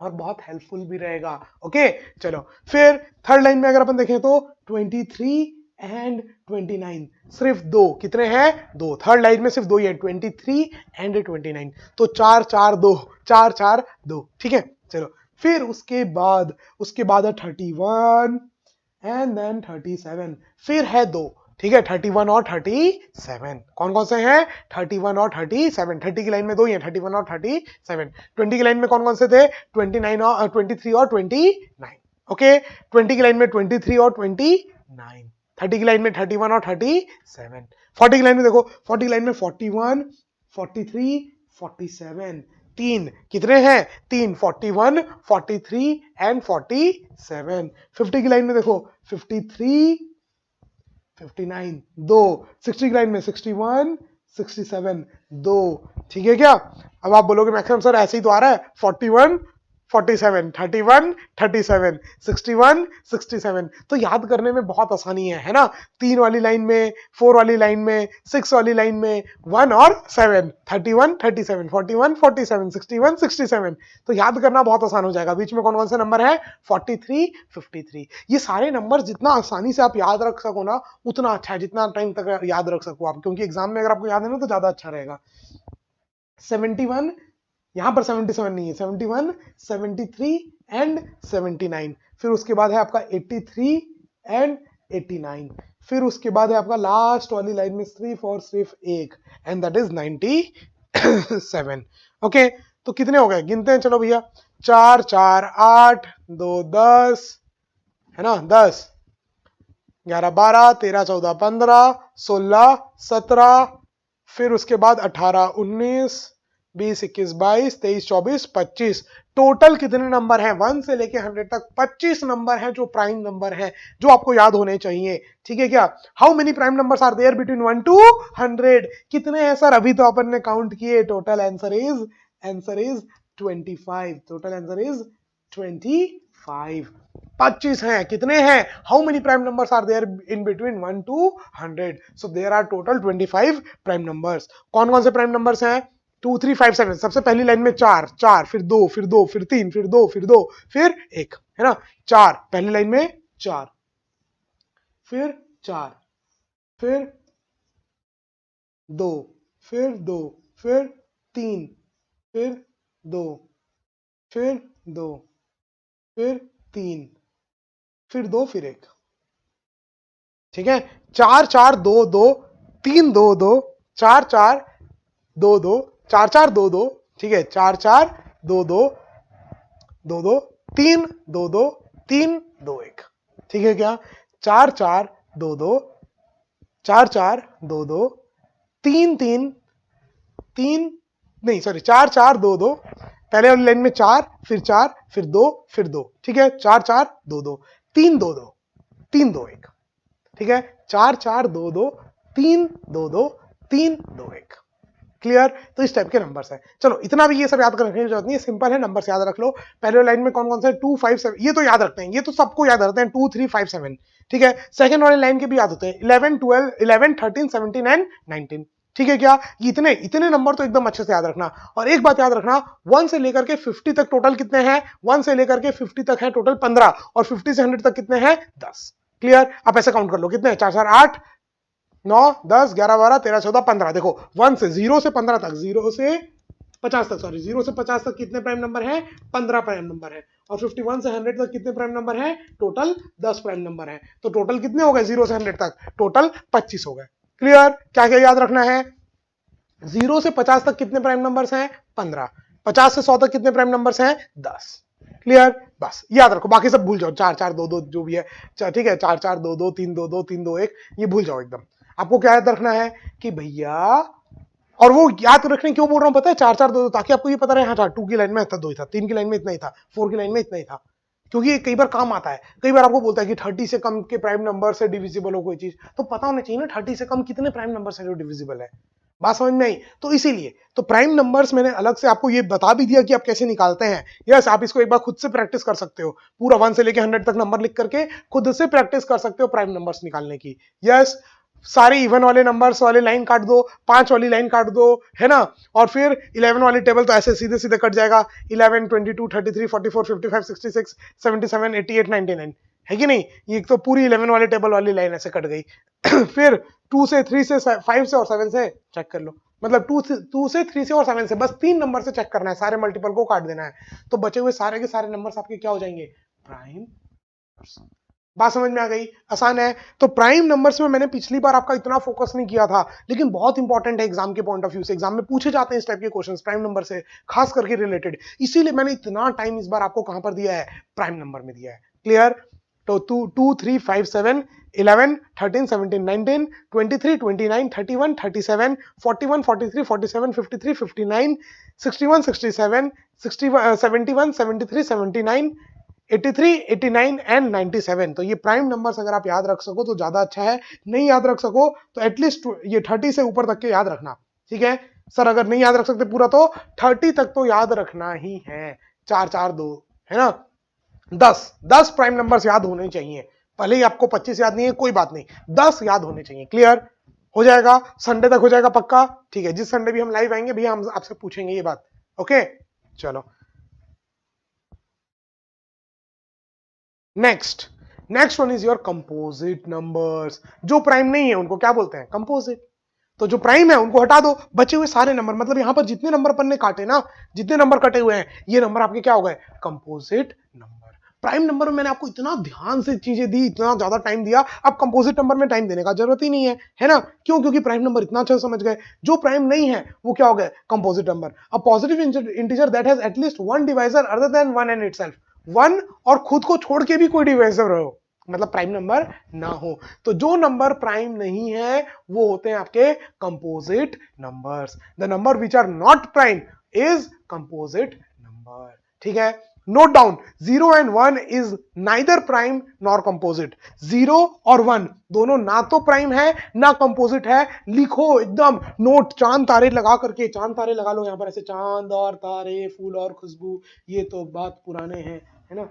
और बहुत हेल्पफुल भी रहेगा। ओके चलो, फिर थर्ड लाइन में अगर अपन देखें तो 23 एंड 29, सिर्फ 2, कितने हैं, 2, थर्ड लाइन में सिर्फ 2 ही है, 23 एंड 29, तो 4 4 2, 4 4 2। ठीक है चलो, फिर उसके बाद है 31 एंड देन 37, फिर है 2। ठीक है, 31 और 37 कौन कौन से हैं, 31 और 37, 30 की लाइन में 2 ही हैं, 31 और 37। 20 की लाइन में कौन कौन से थे, 29 और 23 और 29। ओके, 20 की लाइन में 23 और 29, 30 की लाइन में 31 और 37, 40 की लाइन में देखो, 40 की लाइन में 41 43 47, 3 कितने हैं, 3, 41 43 एंड 47। 50 की लाइन में देखो, 53 59 2, 60 की लाइन में 61 67 2। ठीक है क्या, अब आप बोलोगे मैक्सिमम सर ऐसे ही तो आ रहा है, 41 47 31 37 61 67, तो याद करने में बहुत आसानी है ना, 3 वाली लाइन में, 4 वाली लाइन में, 6 वाली लाइन में, 1 और 7, 31 37 41 47 61 67, तो याद करना बहुत आसान हो जाएगा। बीच में कौन कौन से नंबर है, 43 53। ये सारे नंबर जितना आसानी से आप याद रख सको ना उतना अच्छा है, जितना टाइम तक याद रख सको आप, क्योंकि एग्जाम में अगर आपको याद है ना तो ज्यादा अच्छा रहेगा। 71, यहां पर 77 नहीं है, 71 73 एंड 79, फिर उसके बाद है आपका 83 एंड 89, फिर उसके बाद है आपका लास्ट वाली लाइन में सिर्फ और सिर्फ एक, एंड दैट इज 97। ओके, तो कितने हो गए, गिनते हैं चलो भैया, 4 4 8 2 10 है ना, 10 11 12 13 14 15 16 17, फिर उसके बाद 18 19 20 21 22 23 24 25, टोटल कितने नंबर हैं 1 से लेके 100 तक, 25 नंबर हैं जो प्राइम नंबर हैं, जो आपको याद होने चाहिए। ठीक है क्या, how many prime numbers are there between 1 to 100, कितने हैं सर, अभी तो अपन ने काउंट किए, total answer is 25, total answer is 25, 25 हैं, कितने हैं, how many prime numbers are there in between 1 to 100, so there are total 25 prime numbers. कौन कौन से प्राइम नंबर्स हैं, 2 3 5 7, सबसे पहली लाइन में 4 4, फिर 2 फिर 2 फिर 3 फिर 2 फिर 2 फिर 1, है ना, 4 पहली लाइन में 4, फिर 4, फिर 2, फिर 2, फिर 3, फिर 2, फिर 2, फिर 3, फिर 2 फिर 1। ठीक है, 4 4 2 2 3 2 2 4 4 2 2 4 4 2 2, ठीक है, 4 4 2 2 2 2 3 2 2 3 2 1। ठीक है क्या, 4 4 2 2 4 4 2 2 3 3 3 नहीं सॉरी 4 4 2 2, पहले वाली लाइन में 4 फिर 2 फिर 2, ठीक है 4 4 2 2 3 2 2 3 2 1, ठीक है 4 4 2 2 3 2 2 3 2 1, क्लियर। तो इस टाइप के नंबर्स हैं। चलो इतना भी ये सब याद रखने की जरूरत नहीं है, सिंपल है, नंबर्स याद रख लो। पहले लाइन में कौन कौन से 2 5 7, ये तो याद रखते हैं, ये तो सबको याद रहते हैं 2 3 5 7, ठीक है। सेकंड वाले लाइन के भी याद होते हैं 11 12 11 13 17 एंड 19, ठीक है क्या। ये इतने इतने नंबर तो एकदम अच्छे से याद रखना। और एक बात याद रखना, 1 से लेकर के 50 तक टोटल कितने हैं, 1 से लेकर के 50 तक है टोटल 15, और 50 से 100 तक कितने हैं 10, क्लियर। आप ऐसे काउंट कर लो कितने, 4 4 8 9 10 11 12 13 14 15, देखो 1 से 0 से 15 तक, 0 से 50 तक, सॉरी 0 से 50 तक कितने प्राइम नंबर हैं, 15 प्राइम नंबर है। और 51 से 100 तक कितने प्राइम नंबर हैं, टोटल 10 प्राइम नंबर है। तो टोटल कितने हो गए 0 से 100 तक, टोटल 25 हो गए, क्लियर। क्या क्या याद रखना है, 0 से 50 तक कितने प्राइम नंबर्स हैं 15, 50 से 100 तक कितने प्राइम नंबर्स हैं 10, क्लियर। बस याद रखो, बाकी सब भूल जाओ, 4 4 2 2 जो भी है, ठीक है 4 4 2 2 3 2 2 3 2 1, ये भूल जाओ एकदम। आपको क्या याद रखना है कि भैया, और वो याद रखने क्यों बोल रहा हूं पता है, 4 4 2 2, ताकि आपको ये पता रहे हाँ 2 की लाइन में इतना 2 ही था, 3 की लाइन में इतना ही था, 4 की लाइन में इतना ही था। क्योंकि ये कई बार काम आता है, कई बार आपको बोलता है कि 30 से कम के प्राइम नंबर से डिविजिबल हो कोई चीज, तो पता होना चाहिए ना 30 से कम कितने प्राइम नंबर से जो डिविजिबल है, बात समझ में आई। तो इसीलिए तो प्राइम नंबर्स मैंने अलग से आपको ये बता भी दिया कि आप कैसे निकालते हैं। यस, आप इसको एक बार खुद से प्रैक्टिस कर सकते हो, पूरा 1 से लेके 100 तक नंबर लिख करके खुद से प्रैक्टिस कर सकते हो प्राइम नंबर्स निकालने की। यस, सारे इवन वाले नंबर्स वाले लाइन काट दो, 5 वाली लाइन काट दो, है ना। और फिर 11 वाली टेबल तो ऐसे सीधे सीधे कट जाएगा, 11 22 33 44 55 66 77 88 99, है कि नहीं। ये तो पूरी 11 वाले टेबल वाली लाइन ऐसे कट गई। फिर 2 से 3 से 5 से और 7 से चेक कर लो, मतलब 2 से 3 से और 7 से, बस 3 नंबर से चेक करना है, सारे मल्टीपल को काट देना है, तो बचे हुए सारे के सारे नंबर्स आपके क्या हो जाएंगे, प्राइम। बात समझ में आ गई, आसान है। तो प्राइम नंबर्स में मैंने पिछली बार आपका इतना फोकस नहीं किया था, लेकिन बहुत इंपॉर्टेंट है एग्जाम के पॉइंट ऑफ व्यू से, एग्जाम में पूछे जाते हैं इस टाइप के क्वेश्चंस प्राइम नंबर से खास करके रिलेटेड, इसीलिए मैंने इतना टाइम इस बार आपको कहां पर दिया है, प्राइम नंबर में दिया है, क्लियर। तो 2 3 5 7 11 13 17 19 23 29 31 37 41 43 47 53 59 61 67 71 73 79 83 89 एंड 97। तो ये प्राइम नंबर्स अगर आप याद रख सको तो ज्यादा अच्छा है, नहीं याद रख सको तो एटलीस्ट ये 30 से ऊपर तक के याद रखना, ठीक है। सर अगर नहीं याद रख सकते पूरा तो 30 तक तो याद रखना ही है, 4 4 2, है ना। 10 प्राइम नंबर्स याद होने चाहिए, भले ही आपको 25 याद नहीं है कोई बात नहीं, 10 याद होने चाहिए, क्लियर। हो जाएगा, संडे तक हो जाएगा पक्का, ठीक है। जिस संडे भी हम लाइव आएंगे भैया हम आपसे पूछेंगे ये बात, ओके। चलो next one is your composite numbers. जो प्राइम नहीं है उनको क्या बोलते हैं, कंपोजिट। तो जो प्राइम है उनको हटा दो, बचे हुए सारे नंबर, मतलब यहां पर जितने नंबर अपन ने काटे ना, जितने नंबर कटे हुए हैं ये नंबर आपके क्या हो गए, कंपोजिट नंबर। प्राइम नंबर में मैंने आपको इतना ध्यान से चीजें दी, इतना ज्यादा टाइम दिया, अब कंपोजिट नंबर में टाइम देने का जरूरत ही नहीं है ना। क्यों, क्योंकि प्राइम नंबर इतना अच्छा समझ गए। जो प्राइम नहीं है वो क्या हो गए, composite number. A positive integer that has at least one divisor other than one and itself, one और खुद को छोड़ के भी कोई डिवाइजर हो, मतलब प्राइम नंबर ना हो। तो जो नंबर प्राइम नहीं है वो होते हैं आपके composite numbers. The number which are not prime is composite number, ठीक है। Note down, 0 and 1 is neither prime nor composite. 0 और 1 दोनों ना तो प्राइम है ना कंपोजिट है, लिखो एकदम नोट, चांद तारे लगा करके, चांद तारे लगा लो यहां पर ऐसे, चांद और तारे फूल और खुशबू, ये तो बात पुराने हैं, है ना।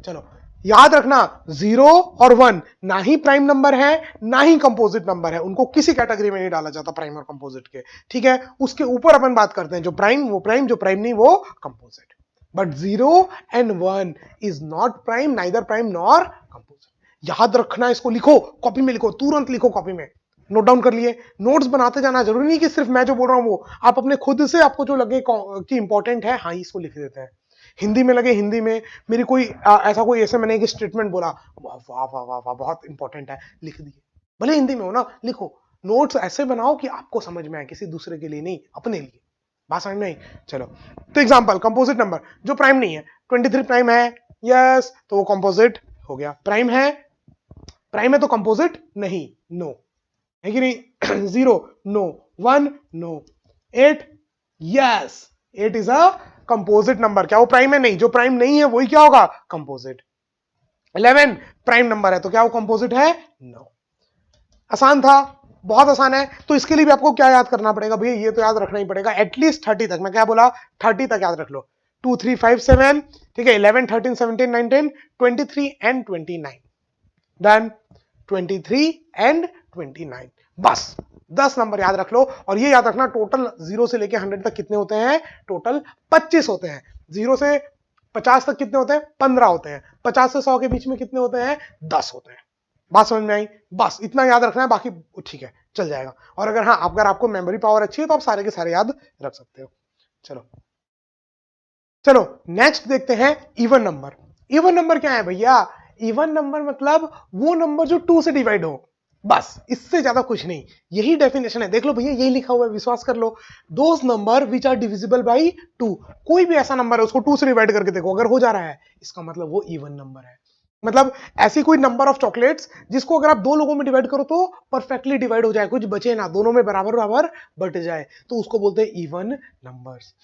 चलो याद रखना, 0 और 1 ना ही प्राइम नंबर है ना ही कंपोजिट नंबर है, उनको किसी कैटेगरी में नहीं डाला जाता प्राइम और कंपोजिट के, ठीक है। उसके ऊपर अपन बात करते हैं, जो प्राइम वो प्राइम, जो प्राइम नहीं वो composite. But 0 and 1 is not prime, neither prime nor composite. याद रखना, इसको लिखो, कॉपी में लिखो, तुरंत लिखो कॉपी में, नोट डाउन कर लिए, नोट्स बनाते जाना। जरूरी नहीं कि सिर्फ मैं जो बोल रहा हूं वो, आप अपने खुद से आपको जो लगे कि इंपॉर्टेंट है, हाँ इसको लिख देते हैं। हिंदी में लगे हिंदी में, मेरी कोई ऐसा कोई ऐसे मैंने एक स्टेटमेंट बोला, वाह वाह वाह वाह वाह बहुत इंपॉर्टेंट है, लिख दिए, भले हिंदी में हो ना, लिखो। नोट्स ऐसे बनाओ कि आपको समझ में आए, किसी दूसरे के लिए नहीं, अपने लिए। बात समझ में आई। चलो तो एग्जांपल, कंपोजिट नंबर जो प्राइम नहीं है, 23 प्राइम है, यस, तो वो कंपोजिट हो गया। प्राइम है तो कंपोजिट नहीं, नो, है कि नहीं। 0 no, 1 no, 8, yes 8 is a composite number. क्या वो प्राइम है? नहीं, जो प्राइम नहीं है वही क्या होगा? कंपोजिट। 11 प्राइम नंबर है तो क्या वो कंपोजिट है? नो। आसान था, बहुत आसान है। तो इसके लिए भी आपको क्या याद करना पड़ेगा भैया? ये तो याद रखना ही पड़ेगा एटलीस्ट 30 तक। मैं क्या बोला? 30 तक याद रख लो। 2 3 5 7, ठीक है, 11 13 17 19 23 एंड 29। डन। 23 एंड 29, बस 10 नंबर याद रख लो। और ये याद रखना टोटल 0 से लेके 100 तक कितने होते हैं? टोटल 25 होते हैं। 0 से 50 तक कितने होते हैं? 15 होते हैं। 50 से 100 के बीच में कितने होते हैं? 10 होते हैं। बात समझ में आई? बस इतना याद रखना है, बाकी ठीक है चल जाएगा। और अगर हाँ, अगर आपको मेमोरी पावर अच्छी है तो आप सारे के सारे याद रख सकते हो। चलो चलो नेक्स्ट देखते हैं इवन नंबर। इवन नंबर क्या है भैया? इवन नंबर मतलब वो नंबर जो 2 से डिवाइड हो, बस इससे ज्यादा कुछ नहीं। यही डेफिनेशन है, देख लो भैया यही लिखा हुआ है, विश्वास कर लो। Those numbers which are divisible by 2। कोई भी ऐसा नंबर है उसको 2 से डिवाइड करके देखो, अगर हो जा रहा है इसका मतलब वो इवन नंबर है। मतलब ऐसी कोई नंबर ऑफ चॉकलेट्स जिसको अगर आप दो लोगों में डिवाइड करो तो परफेक्टली डिवाइड हो जाए, कुछ बचे ना, दोनों में बराबर बराबर बट जाए, तो उसको बोलते हैं इवन नंबर्स।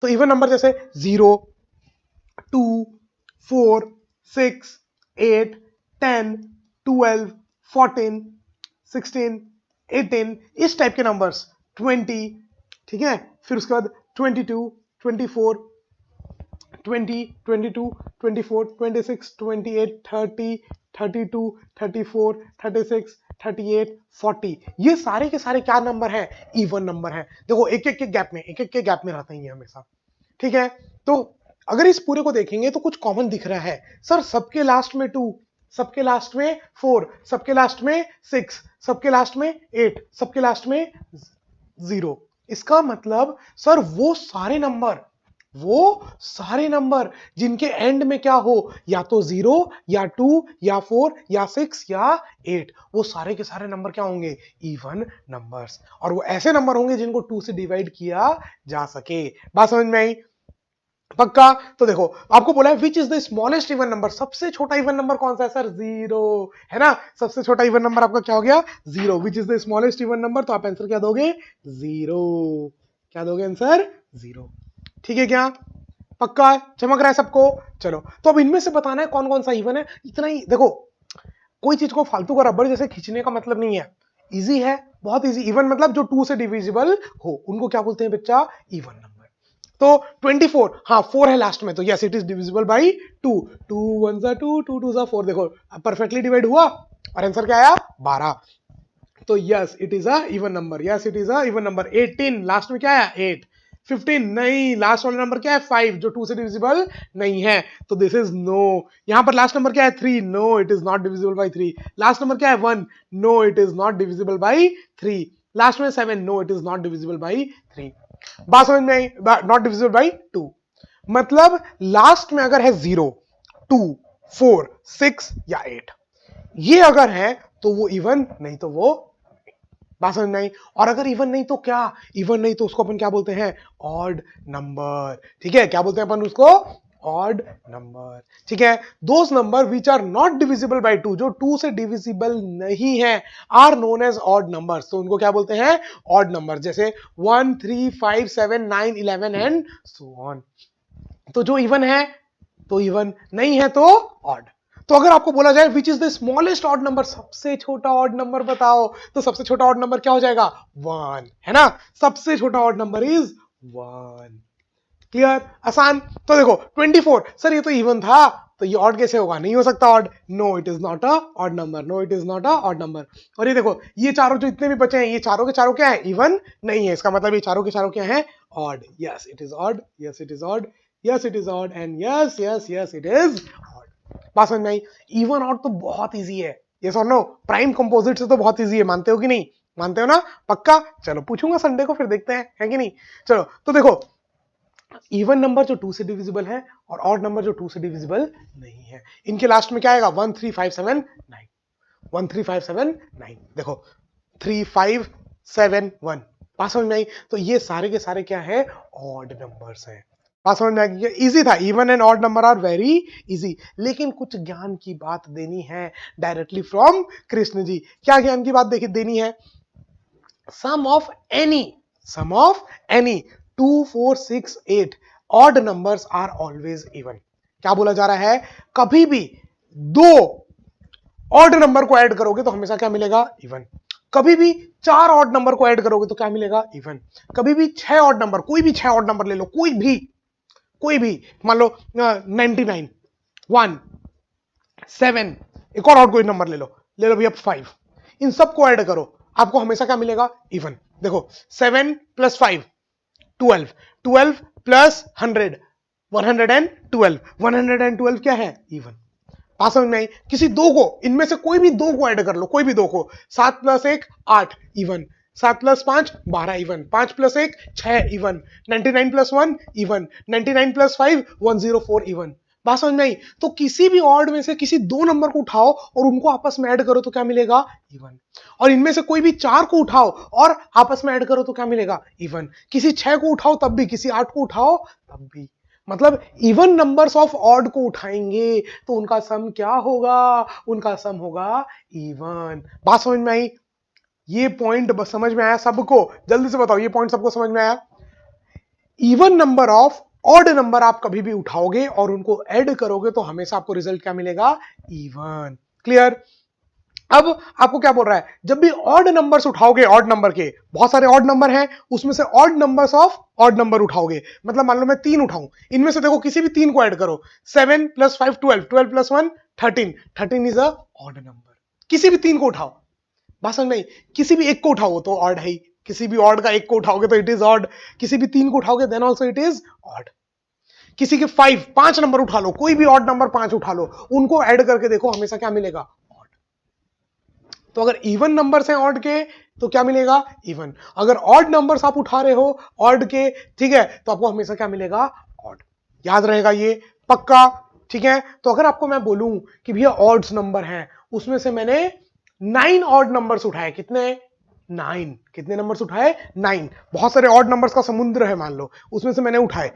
तो इवन नंबर जैसे 0 2 4 6 8 10 12 14 16 18, इस टाइप के नंबर्स 20, ठीक है, फिर उसके बाद 22 24 20 22 24 26 28 30 32 34 36 38 40, ये सारे के सारे क्या नंबर हैं? इवन नंबर हैं। देखो एक एक के गैप में, एक एक के गैप में रहते हैं ये हमेशा, ठीक है। तो अगर इस पूरे को देखेंगे तो कुछ कॉमन दिख रहा है। सर सबके लास्ट में 2, सबके लास्ट में 4, सबके लास्ट में 6, सबके लास्ट में 8, सबके लास्ट में 0। इसका मतलब सर वो सारे नंबर जिनके एंड में क्या हो, या तो 0 या 2 या 4 या 6 या 8, वो सारे के सारे नंबर क्या होंगे? Even numbers. और वो ऐसे नंबर होंगे जिनको 2 से डिवाइड किया जा सके। बात समझ में आई? पक्का? तो देखो आपको बोला है विच is the smallest even number, सबसे छोटा इवन नंबर कौन सा है? सर 0 है ना, सबसे छोटा इवन नंबर आपका क्या हो गया? 0। विच is the smallest even number, तो आप आंसर क्या दोगे? 0। क्या दोगे आंसर? 0। ठीक है क्या? पक्का चमक रहा है सबको? चलो तो अब इनमें से बताना है कौन कौन सा इवन है, इतना ही। देखो कोई चीज को फालतू का रबर जैसे खींचने का मतलब नहीं है, इजी है, बहुत इजी। इवन मतलब जो 2 से डिविजिबल हो उनको क्या बोलते हैं बच्चा? Even number. तो 24, हाँ 4 है लास्ट में, तो yes it is divisible by 2। 2 1 2, 2 2 4, देखो परफेक्टली डिवाइड हुआ और आंसर क्या आया? 12। तो yes it is a even number, yes it is a even number. 18 last में क्या आया? 8। 15 नहीं, लास्ट वाला नंबर क्या है? 5, जो 2 से डिविजिबल नहीं है, तो दिस इज नो। यहां पर लास्ट नंबर क्या है? 3, no it is not divisible by 3। Last number क्या है? 1, no it is not divisible by 3। Last में 7, no it is not divisible by 3। बात समझ में आई? नॉट डिविजिबल बाई 2 मतलब लास्ट में अगर है 0 2 4 6 या 8, ये अगर है तो वो इवन, नहीं तो वो बात समझ में आई? और अगर इवन नहीं तो क्या? इवन नहीं तो उसको अपन क्या बोलते हैं? Odd number. ठीक है, क्या बोलते हैं अपन उसको? Odd number. ठीक है, those numbers which are not divisible by 2, जो 2 से डिविजिबल नहीं है, are known as odd numbers, तो उनको क्या बोलते हैं? Odd number. जैसे 1 3 5 7 9 11 एंड सो ऑन। तो जो इवन है तो इवन, नहीं है तो ऑड। तो अगर आपको बोला जाए विच is the smallest odd number, सबसे छोटा ऑड नंबर बताओ, तो सबसे छोटा ऑड नंबर क्या हो जाएगा? 1, है ना, सबसे छोटा ऑड नंबर इज 1। क्लियर? आसान। तो देखो 24, सर ये तो इवन था, तो ये ऑड कैसे होगा? नहीं हो सकता odd. No it is not a odd number, no it is not a odd number. और ये देखो ये चारों जो इतने भी बचे हैं, ये चारों के चारों क्या है? इवन नहीं है, इसका मतलब ये चारों के चारों क्या है? Odd. Yes it is odd, yes it is odd, yes it is odd and yes yes yes it is odd. बात समझ में आई? इवन ऑड तो बहुत इजी है, यस और नो। प्राइम कंपोजिट से तो बहुत इजी है, मानते हो कि नहीं? मानते हो ना? पक्का? चलो पूछूंगा संडे को, फिर देखते हैं है कि नहीं। चलो तो देखो इवन नंबर जो 2 से डिविजिबल है और ऑड नंबर जो 2 से डिविजिबल नहीं है, इनके लास्ट में क्या आएगा? 1 3 5 7 9, 1 3 5 7 9। देखो 3 5 7 1। पास समझ में आई? तो ये सारे के सारे क्या है? ऑड नंबर्स हैं। पास समझ में आ गया? इजी था, even and odd number are very easy. लेकिन कुछ ज्ञान की बात देनी है डायरेक्टली फ्रॉम कृष्ण जी। क्या ज्ञान की बात देखिए देनी है? Sum of any sum of any 2 4 6 8 odd numbers are always even. क्या बोला जा रहा है, कभी भी दो ऑड नंबर को ऐड करोगे तो हमेशा क्या मिलेगा, इवन। कभी भी चार ऑड नंबर को ऐड करोगे तो क्या मिलेगा, इवन। कभी भी छह ऑड नंबर, कोई भी छह ऑड नंबर ले लो, कोई भी मान लो 99 1 7, एक और कोई नंबर ले लो भैया 5, इन सबको ऐड करो, आपको हमेशा क्या मिलेगा, इवन। देखो 7 + 5 12, 12 + 100 112, 112 क्या है, इवन। बात समझ में आई। किसी दो को, इनमें से कोई भी दो को ऐड कर लो, कोई भी दो को, 7 + 1 8 even, 7 + 5 12 even, 5 + 1 6 even, 99 + 1 even, 99 + 5 104 even. बात समझ में आई। तो किसी भी ऑड में से किसी दो नंबर को उठाओ और उनको आपस में ऐड करो तो क्या मिलेगा, इवन। और इनमें से कोई भी चार को उठाओ और आपस में ऐड करो तो क्या मिलेगा, इवन। किसी छह को उठाओ तब भी, किसी आठ को उठाओ तब भी। मतलब इवन नंबर्स ऑफ ऑड को उठाएंगे तो उनका सम क्या होगा, उनका सम होगा इवन। बात समझ में आई। ये पॉइंट समझ में आया सबको, जल्दी से बताओ ये पॉइंट सबको समझ में आया। Even number of odd number आप कभी भी उठाओगे और उनको ऐड करोगे तो हमेशा आपको रिजल्ट क्या मिलेगा, इवन। क्लियर। अब आपको क्या बोल रहा है, जब भी ऑड नंबर्स उठाओगे, ऑड नंबर के बहुत सारे ऑड नंबर हैं, उसमें से odd numbers of odd number उठाओगे, मतलब मान लो मैं 3 उठाऊं, इनमें से देखो किसी भी 3 को ऐड करो, 7 + 5 12, 12 + 1 13, 13 इज अ ऑड नंबर। किसी भी 3 को उठाओ, बात समझ में, किसी भी एक को उठाओ तो ऑड है ही, किसी भी ऑड का एक को उठाओगे तो इट इज ऑड, किसी भी 3 को उठाओगे then also it is odd. किसी के 5 नंबर उठा लो, कोई भी ऑड नंबर 5 उठा लो, उनको ऐड करके देखो हमेशा क्या मिलेगा, ऑड। तो अगर इवन नंबर्स हैं ऑड के तो क्या मिलेगा, इवन। अगर ऑड नंबर्स आप उठा रहे हो ऑड के, ठीक है, तो आपको हमेशा क्या मिलेगा, ऑड। याद रहेगा ये पक्का, ठीक है। तो अगर आपको मैं बोलूं कि भैया ऑड्स नंबर हैं, उसमें से मैंने 9 ऑड नंबर्स उठाए, कितने, 9, कितने नंबर्स उठाए, 9। बहुत सारे ऑड नंबर्स का समुद्र है मान लो, उसमें से मैंने उठाए,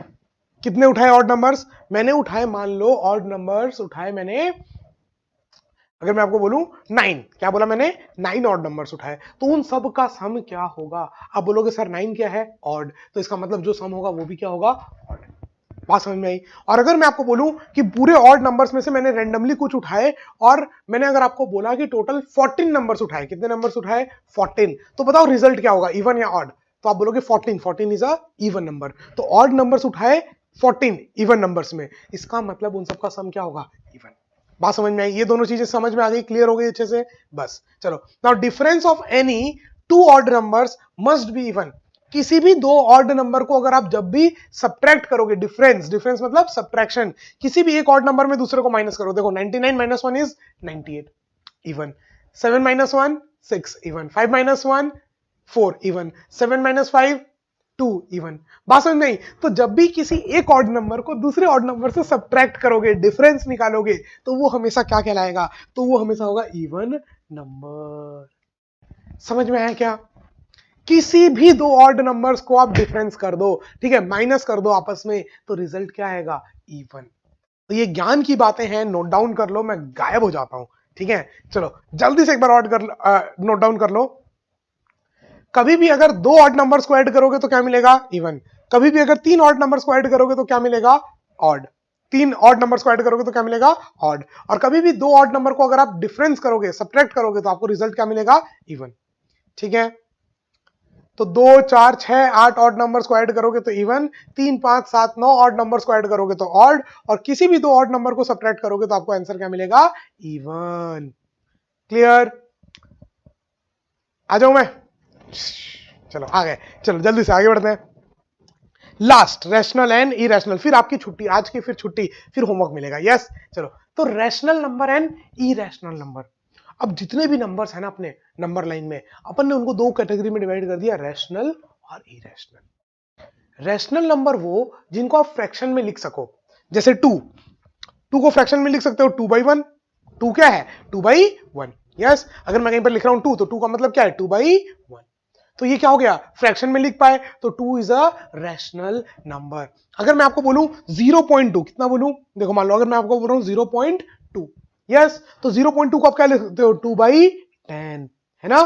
कितने उठाए ऑड नंबर्स, मैंने उठाए, मान लो ऑड नंबर्स उठाए मैंने, अगर मैं आपको बोलूं 9, क्या बोला मैंने, 9 ऑड नंबर्स उठाए, तो उन सब का सम क्या होगा। आप बोलोगे सर 9 क्या है, ऑड, तो इसका मतलब जो सम होगा वो भी क्या होगा, ऑड। बात समझ में आई। और अगर मैं आपको बोलूं कि पूरे ऑड नंबर्स में से मैंने रैंडमली कुछ उठाए और मैंने अगर आपको बोला कि टोटल 14 नंबर्स उठाए, कितने नंबर्स उठाए, 14, तो बताओ रिजल्ट क्या होगा, इवन या ऑड। तो आप बोलोगे 14, 14 इज अ इवन नंबर। तो ऑड नंबर्स उठाए 14 इवन नंबर्स में, इसका मतलब उन सबका सम क्या होगा, इवन। बात समझ में आई। ये दोनों चीजें समझ में आ गई, क्लियर हो गई अच्छे से, बस चलो। Now difference of any two odd numbers must be even. किसी भी दो ऑड नंबर को अगर आप जब भी सब्ट्रैक्ट करोगे, डिफरेंस, डिफरेंस मतलब सब्ट्रैक्शन, किसी भी एक ऑड नंबर में दूसरे को माइनस करो, देखो 99 - 1 is 98 even, 7 - 1 6 even, 5 - 1 4 even, 7 - 5 2 even. बात समझ नहीं। तो जब भी किसी एक ऑड नंबर को दूसरे ऑड नंबर से सब्ट्रैक्ट करोगे, डिफरेंस निकालोगे, तो वो हमेशा क्या कहलाएगा, तो वो हमेशा होगा इवन नंबर। समझ में आया क्या। किसी भी दो ऑड नंबर्स को आप डिफरेंस कर दो, ठीक है, माइनस कर दो आपस में, तो रिजल्ट क्या आएगा, इवन। तो ये ज्ञान की बातें हैं, नोट डाउन कर लो, मैं गायब हो जाता हूं, ठीक है। चलो जल्दी से एक बार नोट डाउन कर लो। कभी भी अगर दो ऑड नंबर्स को ऐड करोगे तो क्या मिलेगा, इवन। कभी भी अगर तीन ऑड नंबर्स को ऐड करोगे तो क्या मिलेगा, ऑड। तीन ऑड नंबर्स को ऐड करोगे तो क्या मिलेगा, ऑड। और कभी भी दो ऑड नंबर को अगर आप डिफरेंस करोगे, सब्ट्रैक्ट करोगे, तो आपको रिजल्ट क्या मिलेगा, इवन। ठीक है। तो 2 4 6 8 ऑड नंबर्स को ऐड करोगे तो इवन, 3 5 7 9 ऑड नंबर्स को ऐड करोगे तो ऑड, और किसी भी दो ऑड नंबर को सब्ट्रैक्ट करोगे तो आपको आंसर क्या मिलेगा, इवन। क्लियर। आ जाऊं मैं, चलो आ गए, चलो जल्दी से आगे बढ़ते हैं। लास्ट, रैशनल एंड इरेशनल, फिर आपकी छुट्टी, आज की फिर छुट्टी, फिर होमवर्क मिलेगा, यस। चलो, तो rational number and irrational number. अब जितने भी नंबर्स हैं ना अपने नंबर लाइन में, अपन ने उनको दो कैटेगरी में डिवाइड कर दिया, रैशनल और इरेशनल। रैशनल नंबर वो जिनको आप फ्रैक्शन में लिख सको, जैसे 2 को फ्रैक्शन में लिख सकते हो 2/1। 2 क्या है, 2/1, यस। अगर मैं कहीं पर लिख रहा हूं 2, तो 2 का मतलब क्या है, 2/1। तो ये क्या हो गया, फ्रैक्शन में लिख पाए, तो 2 इज अ रैशनल नंबर। अगर मैं आपको बोलूं 0.2, कितना बोलूं, देखो मान लो अगर मैं आपको बोल रहा हूं 0.2, यस, तो 0.2 को आप क्या लिखते हो, 2/10, है ना।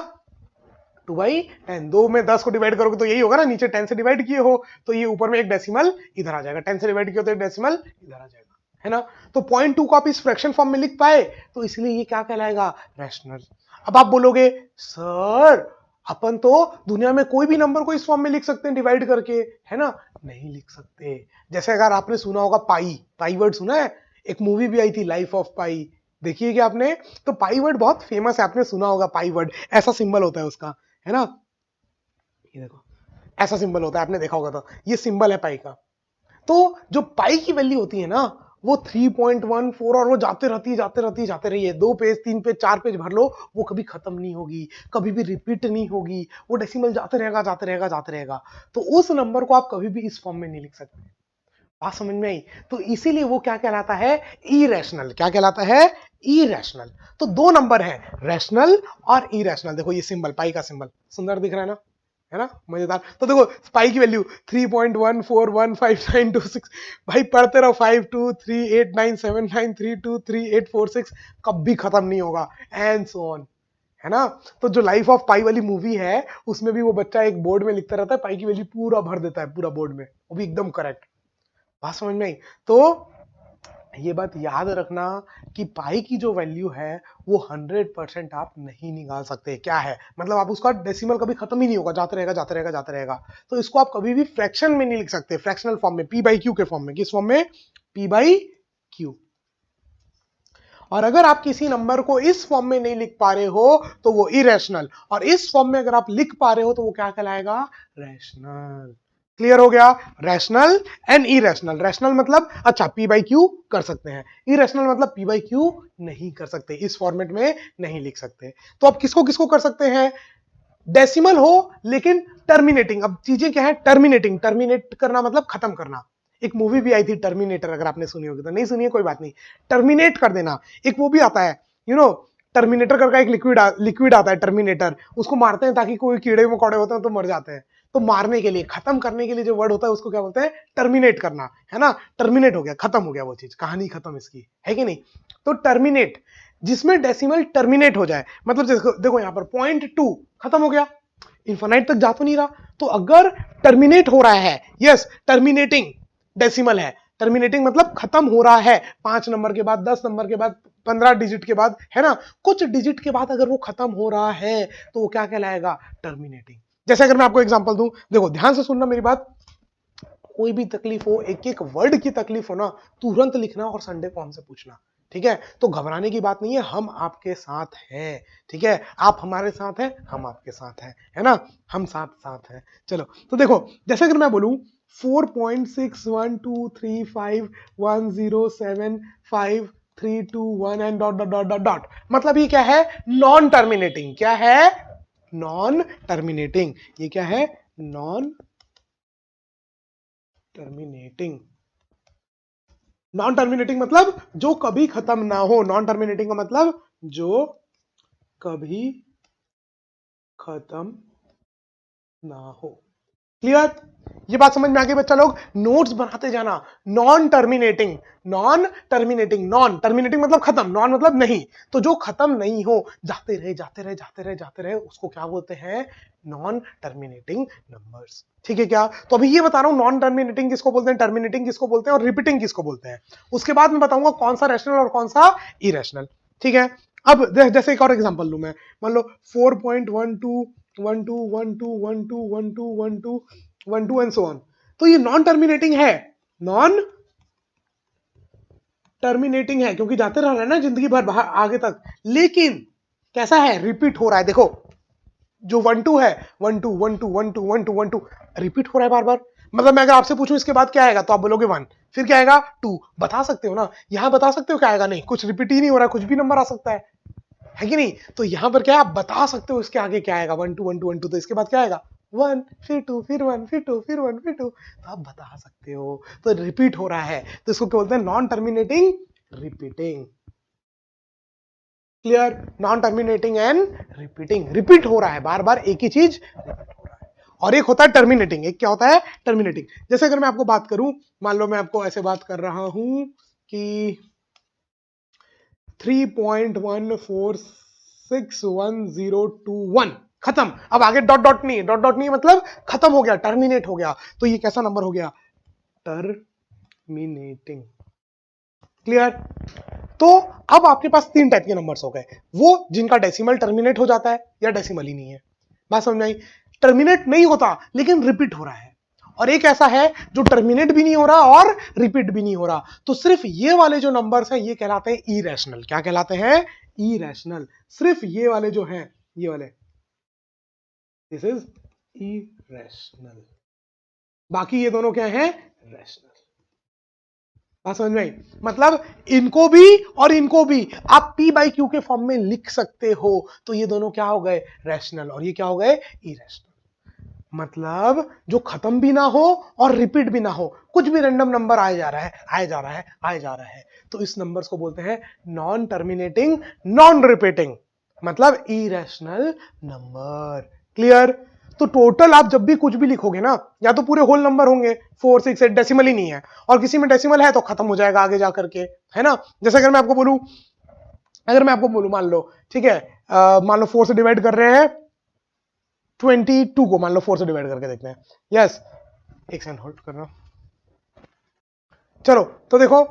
2/10, 2 में 10 को डिवाइड करोगे तो यही होगा ना, नीचे 10 से डिवाइड किए हो तो ये ऊपर में एक डेसिमल इधर आ जाएगा, 10 से डिवाइड किए हो तो एक डेसिमल इधर आ जाएगा, है ना। तो 0.2 को आप इस फ्रैक्शन फॉर्म में लिख पाए तो इसलिए ये क्या कहलाएगा, रैशनल। अब आप बोलोगे सर अपन तो दुनिया में कोई भी नंबर को इस फॉर्म में लिख सकते हैं डिवाइड करके, है ना। नहीं लिख सकते। जैसे अगर आपने सुना होगा पाई, पाई वर्ड सुना है, एक मूवी भी आई थी लाइफ ऑफ पाई, देखिए क्या आपने। तो पाई वर्ड बहुत फेमस है, आपने सुना होगा पाई वर्ड, ऐसा सिंबल होता है उसका, है ना। ये देखो ऐसा सिंबल होता है, आपने देखा होगा, तो ये सिंबल है पाई का। तो जो पाई की वैल्यू होती है ना वो 3.14, और वो जाते रहती है जाते रहती है जाते रही है, 2 पेज 3 पेज 4 पेज भर लो वो कभी खत्म नहीं होगी, कभी भी रिपीट नहीं होगी, वो डेसिमल जाते रहेगा जाते रहेगा जाते रहेगा। तो उस नंबर को आप कभी भी इस फॉर्म में नहीं लिख सकते। बात समझ में आई। तो इसीलिए वो क्या कहलाता है, इरेशनल। क्या कहलाता है, इरेशनल। तो दो नंबर है, रैशनल और इरेशनल। देखो ये सिंबल, पाई का सिंबल सुंदर दिख रहा है ना, है ना, मजेदार। तो देखो पाई की वैल्यू 3.14155926, भाई पढ़ते रहो, 52389793238446, कभी खत्म नहीं होगा, एंड सो ऑन, है ना। तो जो लाइफ ऑफ पाई वाली मूवी है उसमें भी वो बच्चा एक बोर्ड में लिखता रहता है, पाई की वैल्यू पूरा भर देता है पूरा बोर्ड में, वो भी एकदम करेक्ट। बात समझ में आई। तो ये बात याद रखना कि पाई की जो वैल्यू है वो 100% आप नहीं निकाल सकते। क्या है मतलब, आप उसका डेसिमल कभी खत्म ही नहीं होगा, जाते रहेगा जाते रहेगा जाते रहेगा। तो इसको आप कभी भी फ्रैक्शन में नहीं लिख सकते, फ्रैक्शनल फॉर्म में, पी बाई क्यू के फॉर्म में। किस फॉर्म में, पी बाई क्यू। और अगर आप किसी नंबर को इस फॉर्म में नहीं लिख पा रहे हो तो वो इरेशनल, और इस फॉर्म में अगर आप लिख पा रहे हो तो वो क्या कहलाएगा, रैशनल। क्लियर हो गया, रैशनल एंड इरेशनल। रैशनल मतलब अच्छा पी बाई क्यू कर सकते हैं, इरेशनल मतलब पी बाई क्यू नहीं कर सकते, इस फॉर्मेट में नहीं लिख सकते। तो अब किसको किसको कर सकते हैं, डेसिमल हो लेकिन टर्मिनेटिंग। अब चीजें क्या है, टर्मिनेटिंग, टर्मिनेट करना मतलब खत्म करना। एक मूवी भी आई थी टर्मिनेटर, अगर आपने सुनी होगी, तो नहीं सुनी है कोई बात नहीं, टर्मिनेट कर देना। एक वो भी आता है, यू नो, टर्मिनेटर करके एक लिक्विड आता है टर्मिनेटर, उसको मारते हैं ताकि कोई कीड़े मकोड़े होते हैं तो मर जाते हैं। तो मारने के लिए, खत्म करने के लिए जो वर्ड होता है उसको क्या बोलते हैं, टर्मिनेट करना, है ना। टर्मिनेट हो गया, खत्म हो गया वो चीज, कहानी खत्म इसकी, है कि नहीं। तो टर्मिनेट, जिसमें डेसिमल टर्मिनेट हो जाए, मतलब देखो यहां पर 0.2 खत्म हो गया, इंफाइनाइट तक जा तो नहीं रहा। तो अगर टर्मिनेट हो रहा है, यस टर्मिनेटिंग डेसिमल है, टर्मिनेटिंग मतलब खत्म हो रहा है, 5 नंबर के बाद, 10 नंबर के बाद, 15 डिजिट के बाद, है ना, कुछ डिजिट के बाद अगर वो खत्म हो रहा है तो वो क्या कहलाएगा, टर्मिनेटिंग। जैसे अगर मैं आपको एग्जांपल दूं, देखो ध्यान से सुनना मेरी बात, कोई भी तकलीफ हो, एक एक वर्ड की तकलीफ हो ना, तुरंत लिखना और संडे फॉर्म से पूछना, ठीक है। तो घबराने की बात नहीं है, हम आपके साथ हैं, ठीक है, आप हमारे साथ हैं, हम आपके साथ हैं, है ना, हम साथ साथ हैं। चलो तो देखो, जैसे अगर मैं बोलूं 4.612351075321 and dot dot dot dot dot, मतलब ये क्या है, नॉन टर्मिनेटिंग। क्या है, नॉन टर्मिनेटिंग। ये क्या है, नॉन टर्मिनेटिंग। नॉन टर्मिनेटिंग मतलब जो कभी खत्म ना हो, नॉन टर्मिनेटिंग का मतलब जो कभी खत्म ना हो। क्लियर, ये बात समझ में आ गई बच्चा लोग, नोट्स बनाते जाना। Non terminating, non terminating, non terminating मतलब खत्म, नॉन मतलब नहीं, तो जो खत्म नहीं हो, जाते रहे जाते रहे जाते रहे जाते रहे, उसको क्या बोलते हैं, नॉन टर्मिनेटिंग नंबर्स। ठीक है क्या, तो अभी ये बता रहा हूं नॉन टर्मिनेटिंग किसको बोलते हैं, टर्मिनेटिंग किसको बोलते हैं, और रिपीटिंग किसको बोलते हैं। उसके बाद मैं बताऊंगा कौन सा रैशनल और कौन सा इरेशनल। ठीक है, अब जैसे एक और एग्जांपल लूं मैं, मान लो 4.121212121212 एंड सो ऑन, तो ये नॉन टर्मिनेटिंग है, नॉन टर्मिनेटिंग है क्योंकि जाते रह रहा है ना जिंदगी भर बाहर आगे तक, लेकिन कैसा है, रिपीट हो रहा है। देखो जो 1 2 है, 1 2 1 2 1 2 1 2 1 2 रिपीट हो रहा है बार बार। मतलब मैं अगर आपसे पूछूं इसके बाद क्या आएगा तो आप बोलोगे 1, फिर क्या आएगा 2, बता सकते हो ना, यहां बता सकते हो क्या आएगा, नहीं, कुछ रिपीट ही नहीं हो रहा है, कुछ भी नंबर आ सकता है कि नहीं। तो यहां पर क्या है, आप बता सकते हो इसके आगे क्या आएगा, 1 2 1 2 1 2, तो इसके बाद क्या आएगा, 1 फिर 2 फिर 1 फिर 2 फिर 1 फिर 2, तो आप बता सकते हो, तो रिपीट हो रहा है, तो इसको क्या बोलते हैं, non terminating repeating. Clear, non terminating and repeating, repeat हो रहा है बार बार एक ही चीज रिपीट हो रहा है। और एक होता है टर्मिनेटिंग, एक क्या होता है, टर्मिनेटिंग। जैसे अगर मैं आपको बात करूं, मान लो मैं आपको ऐसे बात कर रहा हूं कि 3.146101, खत्म। अब आगे डॉट डॉट नहीं, डॉट डॉट नहीं मतलब खत्म हो गया, टर्मिनेट हो गया। तो ये कैसा नंबर हो गया? टर्मिनेटिंग। क्लियर? तो अब आपके पास तीन टाइप के नंबर्स हो गए, वो जिनका डेसिमल टर्मिनेट हो जाता है या डेसिमल ही नहीं है। बात समझ में आई? टर्मिनेट नहीं होता लेकिन रिपीट हो रहा है, और एक ऐसा है जो टर्मिनेट भी नहीं हो रहा और रिपीट भी नहीं हो रहा। तो सिर्फ ये वाले जो नंबर्स हैं ये कहलाते हैं इरेशनल। क्या कहलाते हैं? इरेशनल। सिर्फ ये वाले जो हैं, ये वाले, दिस इज इरेशनल। बाकी ये दोनों क्या हैं? रैशनल। बात समझ में आई? मतलब इनको भी और इनको भी आप P बाई Q के फॉर्म में लिख सकते हो। तो ये दोनों क्या हो गए? रैशनल। और ये क्या हो गए? इरेशनल। मतलब जो खत्म भी ना हो और रिपीट भी ना हो, कुछ भी रैंडम नंबर आया जा रहा है, आया जा रहा है, आया जा रहा है, तो इस नंबर्स को बोलते हैं नॉन टर्मिनेटिंग, नॉन रिपीटिंग, मतलब इरेशनल नंबर। क्लियर? तो टोटल आप जब भी कुछ भी लिखोगे ना, या तो पूरे होल नंबर होंगे 4 6 8, डेसिमल ही नहीं है, और किसी में डेसिमल है तो खत्म हो जाएगा आगे जाकर के, है ना? जैसे अगर मैं आपको बोलूं, मान लो, ठीक है, मान लो 4 से डिवाइड कर रहे हैं 22 को, मान लो 4 से डिवाइड करके देखते हैं। यस, एक सेकंड होल्ड करना। चलो तो देखो,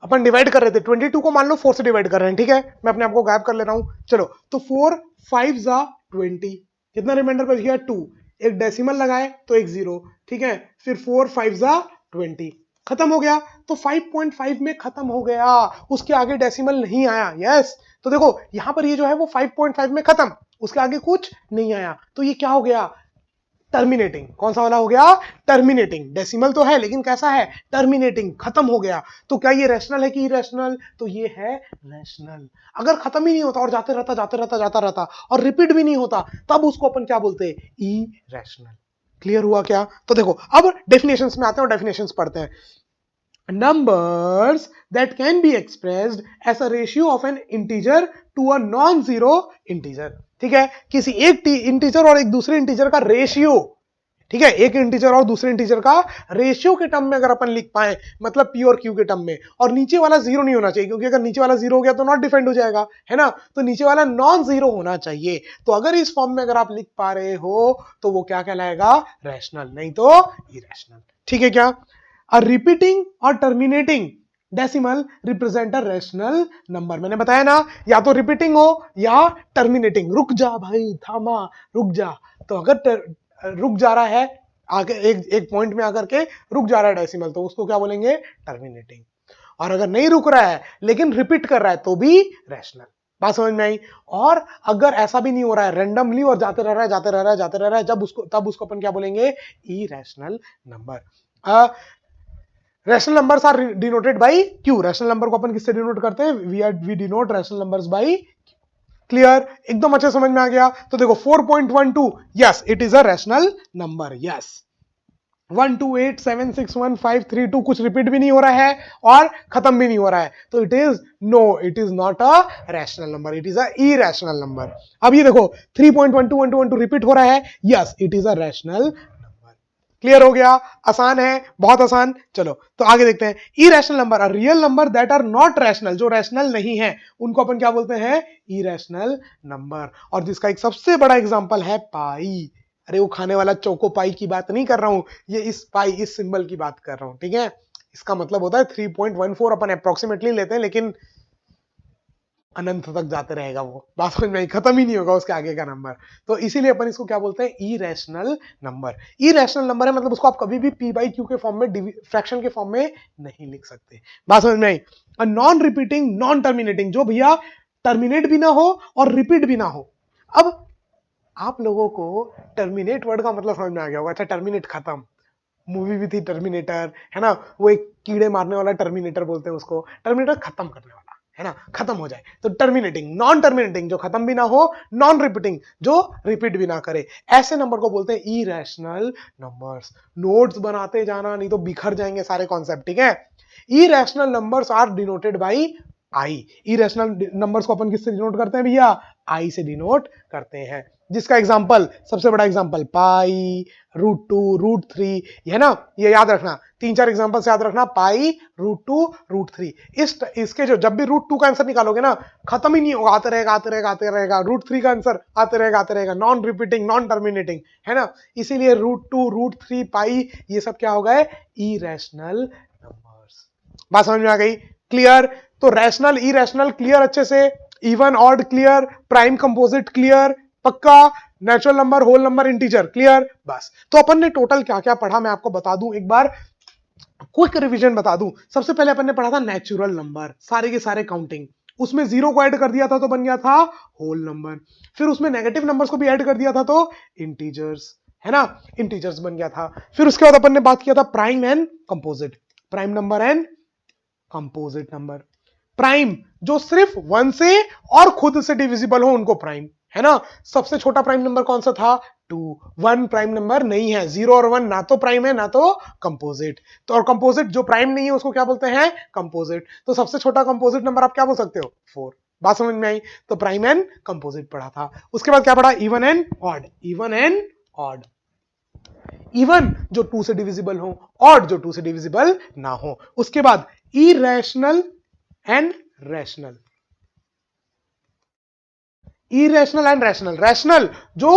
अपन डिवाइड कर रहे थे 22 को, मान लो 4 से डिवाइड कर रहे हैं, ठीक है, मैं अपने आप को गायब कर ले रहा हूं। चलो तो 4 5 जा 20, कितना रिमाइंडर बच गया? 2। एक डेसिमल लगाए तो एक जीरो, ठीक है, फिर 4 5 जा 20, खत्म हो गया। तो 5.5 में खत्म हो गया, उसके आगे डेसिमल नहीं आया। यस, तो देखो यहां पर ये जो है वो 5.5 में खत्म, उसके आगे कुछ नहीं आया, तो ये क्या हो गया? टर्मिनेटिंग। कौन सा वाला हो गया? टर्मिनेटिंग। डेसिमल तो है लेकिन कैसा है? टर्मिनेटिंग, खत्म हो गया। तो क्या ये रैशनल है कि इरेशनल? तो ये है रैशनल। अगर खत्म ही नहीं होता और जाते रहता जाते रहता जाता रहता और रिपीट भी नहीं होता, तब उसको अपन क्या बोलते हैं? इरेशनल। क्लियर हुआ क्या? तो देखो अब डेफिनेशंस में आते हैं और डेफिनेशंस पढ़ते हैं। Numbers that can be expressed as a ratio of an integer to a non-zero integer। ठीक है, किसी एक इंटीजर और एक दूसरे इंटीजर का रेशियो, ठीक है, एक इंटीजर और दूसरे इंटीजर का रेशियो के टर्म में अगर अपन लिख पाए, मतलब पी और क्यू के टर्म में, और नीचे वाला जीरो नहीं होना चाहिए, क्योंकि अगर नीचे वाला जीरो हो गया तो नॉट डिफाइंड हो जाएगा, है ना? तो नीचे वाला नॉन जीरो होना चाहिए। तो अगर इस फॉर्म में अगर आप लिख पा रहे हो तो वो क्या कहलाएगा? रैशनल, नहीं तो इरेशनल। ठीक है क्या? A repeating और terminating decimal represent a rational number. मैंने बताया ना, या तो रिपीटिंग हो या टर्मिनेटिंग। रुक जा भाई, थामा, रुक जा। तो अगर रुक जा रहा है आगे एक पॉइंट में आकर के रुक जा रहा है डेसिमल, तो उसको क्या बोलेंगे? टर्मिनेटिंग। और अगर नहीं रुक रहा है लेकिन रिपीट कर रहा है तो भी रैशनल। बात समझ में आई? और अगर ऐसा भी नहीं हो रहा है, रैंडमली और जाते रह रहा है, जाते रह रहा है, जाते रह रहा है, तब उसको अपन क्या बोलेंगे? Irrational number. Rational numbers are denoted by Q. Rational number को अपन किससे डिनोट करते हैं? We denote rational numbers by. Clear? एकदम अच्छे समझ में आ गया? तो देखो 4.12, yes it is a rational number. Yes, 128761532 कुछ रिपीट भी नहीं हो रहा है और खत्म भी नहीं हो रहा है, तो it is not a rational number, it is a irrational number. अब ये देखो 3.121212 रिपीट हो रहा है, yes it is a rational number. Clear हो गया? आसान है, बहुत आसान। चलो तो आगे देखते हैं। Irrational number, a real number that are not rational, जो रैशनल नहीं है उनको अपन क्या बोलते हैं? Irrational number. और जिसका एक सबसे बड़ा एग्जांपल है पाई। अरे वो खाने वाला चोको पाई की बात नहीं कर रहा हूं, ये इस पाई, इस सिंबल की बात कर रहा हूं, ठीक है? इसका मतलब होता है 3.14, अपन अप्रोक्सीमेटली लेते हैं लेकिन अनंत तक जाते रहेगा वो, बात समझ में आई? खत्म ही नहीं होगा उसके आगे का नंबर। तो इसीलिए अपन इसको क्या बोलते हैं? Irrational number. इरेशनल नंबर है मतलब उसको आप कभी भी पी बाई क्यू के फॉर्म में, फ्रैक्शन के फॉर्म में नहीं लिख सकते। बात समझ में आई? नॉन रिपीटिंग, नॉन टर्मिनेटिंग, जो भैया टर्मिनेट भी ना हो और रिपीट भी ना हो। अब आप लोगों को टर्मिनेट वर्ड का मतलब समझ में आ गया होगा। अच्छा, टर्मिनेट खत्म, मूवी भी थी टर्मिनेटर, है ना? वो एक कीड़े मारने वाला टर्मिनेटर बोलते हैं उसको, टर्मिनेटर खत्म करने वाला, है ना? खत्म हो जाए तो टर्मिनेटिंग। नॉन टर्मिनेटिंग, जो खत्म भी ना हो, नॉन रिपीटिंग, जो रिपीट भी ना करे, ऐसे नंबर को बोलते हैं इरेशनल नंबर्स। नोट्स बनाते जाना, नहीं तो बिखर जाएंगे सारे कॉन्सेप्ट, ठीक है? Irrational numbers are denoted by I. Irrational numbers को अपन किससे डिनोट करते हैं भैया? आई से डिनोट करते हैं। जिसका एग्जाम्पल, सबसे बड़ा एग्जाम्पल पाई, √2, √3, है ना, ये याद रखना, 3-4 एग्जाम्पल याद रखना, पाई, √2, √3। इसके जो जब भी √2 का आंसर निकालोगे ना, खत्म ही नहीं होगा, आते रहेगा आते रहेगा आते रहेगा, √3 का आंसर आते रहेगा, नॉन रिपीटिंग, नॉन टर्मिनेटिंग, है ना। इसीलिए √2, √3, पाई, ये सब क्या हो गए, इरेशनल नंबर्स। बात समझ में आ गई, क्लियर। तो रैशनल, इरेशनल क्लियर अच्छे से, even odd clear, prime composite clear, पक्का, natural number, whole number, integer clear. बस, तो अपन ने टोटल क्या क्या पढ़ा मैं आपको बता दूं एक बार, क्विक रिवीजन बता दूं। सबसे पहले अपन ने पढ़ा था नेचुरल नंबर, सारे के सारे काउंटिंग, उसमें जीरो को ऐड कर दिया था तो बन गया था होल नंबर। फिर उसमें नेगेटिव नंबर्स को भी ऐड कर दिया था तो इंटीजर्स, है ना, इंटीजर्स बन गया था। फिर उसके बाद अपन ने बात किया था prime and composite, prime number and composite number. Prime जो सिर्फ 1 से और खुद से डिविजिबल हो उनको प्राइम, है ना। सबसे छोटा प्राइम नंबर कौन सा था, 2। 1 प्राइम नंबर नहीं है, 0 और 1 ना तो प्राइम है ना तो कंपोजिट। तो और कंपोजिट जो प्राइम नहीं है उसको क्या बोलते हैं, कंपोजिट। तो सबसे छोटा कंपोजिट नंबर आप क्या बोल सकते हो, 4। बात समझ में आई। तो प्राइम एंड कंपोजिट पढ़ा था। उसके बाद क्या पढ़ा, even and odd, even and odd. Even जो 2 से डिविजिबल हो, ऑड जो 2 से डिविजिबल ना हो। उसके बाद irrational and rational, irrational and rational, rational जो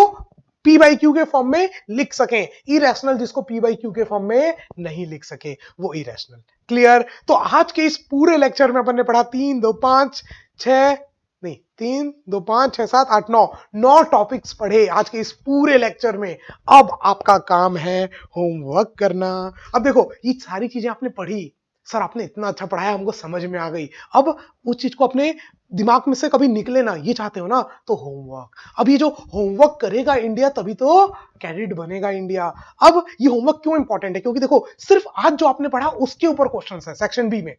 P बाई क्यू के फॉर्म में लिख सकें, इरेशनल जिसको P बाई क्यू के फॉर्म में नहीं लिख सके वो इरेशनल। क्लियर। तो आज के इस पूरे लेक्चर में अपन ने पढ़ा 3, 2, 5, 6, नहीं 3, 2, 5, 6, 7, 8, 9 टॉपिक्स पढ़े आज के इस पूरे लेक्चर में। अब आपका काम है होमवर्क करना। अब देखो ये सारी चीजें आपने पढ़ी, सर आपने इतना अच्छा पढ़ाया, हमको समझ में आ गई। अब उस चीज को अपने दिमाग में से कभी निकले ना, ये चाहते हो ना, तो होमवर्क। अब ये जो होमवर्क करेगा इंडिया तभी तो कैडेट बनेगा इंडिया। अब ये होमवर्क क्यों इंपॉर्टेंट है, क्योंकि देखो सिर्फ आज जो आपने पढ़ा उसके ऊपर क्वेश्चन है सेक्शन बी में,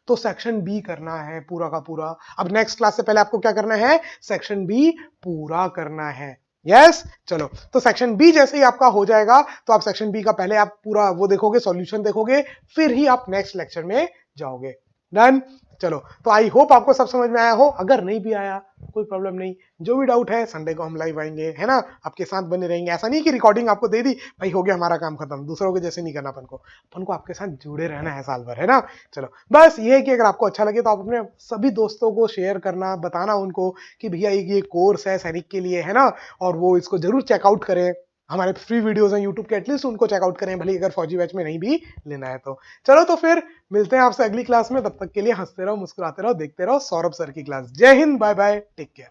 तो सेक्शन बी करना है पूरा का पूरा। अब नेक्स्ट क्लास से पहले आपको क्या करना है, सेक्शन बी पूरा करना है। यस चलो, तो सेक्शन बी जैसे ही आपका हो जाएगा तो आप सेक्शन बी का पहले आप पूरा वो देखोगे, सॉल्यूशन देखोगे, फिर ही आप नेक्स्ट लेक्चर में जाओगे। डन। चलो, तो आई होप आपको सब समझ में आया हो। अगर नहीं भी आया कोई प्रॉब्लम नहीं, जो भी डाउट है संडे को हम लाइव आएंगे, है ना, आपके साथ बने रहेंगे। ऐसा नहीं कि रिकॉर्डिंग आपको दे दी भाई हो गया हमारा काम खत्म, दूसरों के जैसे नहीं करना अपन को आपके साथ जुड़े रहना है साल भर, है ना। चलो, बस ये है कि अगर आपको अच्छा लगे तो आप अपने सभी दोस्तों को शेयर करना, बताना उनको कि भैया ये कोर्स है सैनिक के लिए, है ना, और वो इसको जरूर चेकआउट करें। हमारे फ्री वीडियोस हैं यूट्यूब के, एटलीस्ट उनको चेकआउट करें, भले अगर फौजी बैच में नहीं भी लेना है तो। चलो, तो फिर मिलते हैं आपसे अगली क्लास में, तब तक के लिए हंसते रहो, मुस्कुराते रहो, देखते रहो सौरभ सर की क्लास। जय हिंद, बाय बाय, टेक केयर।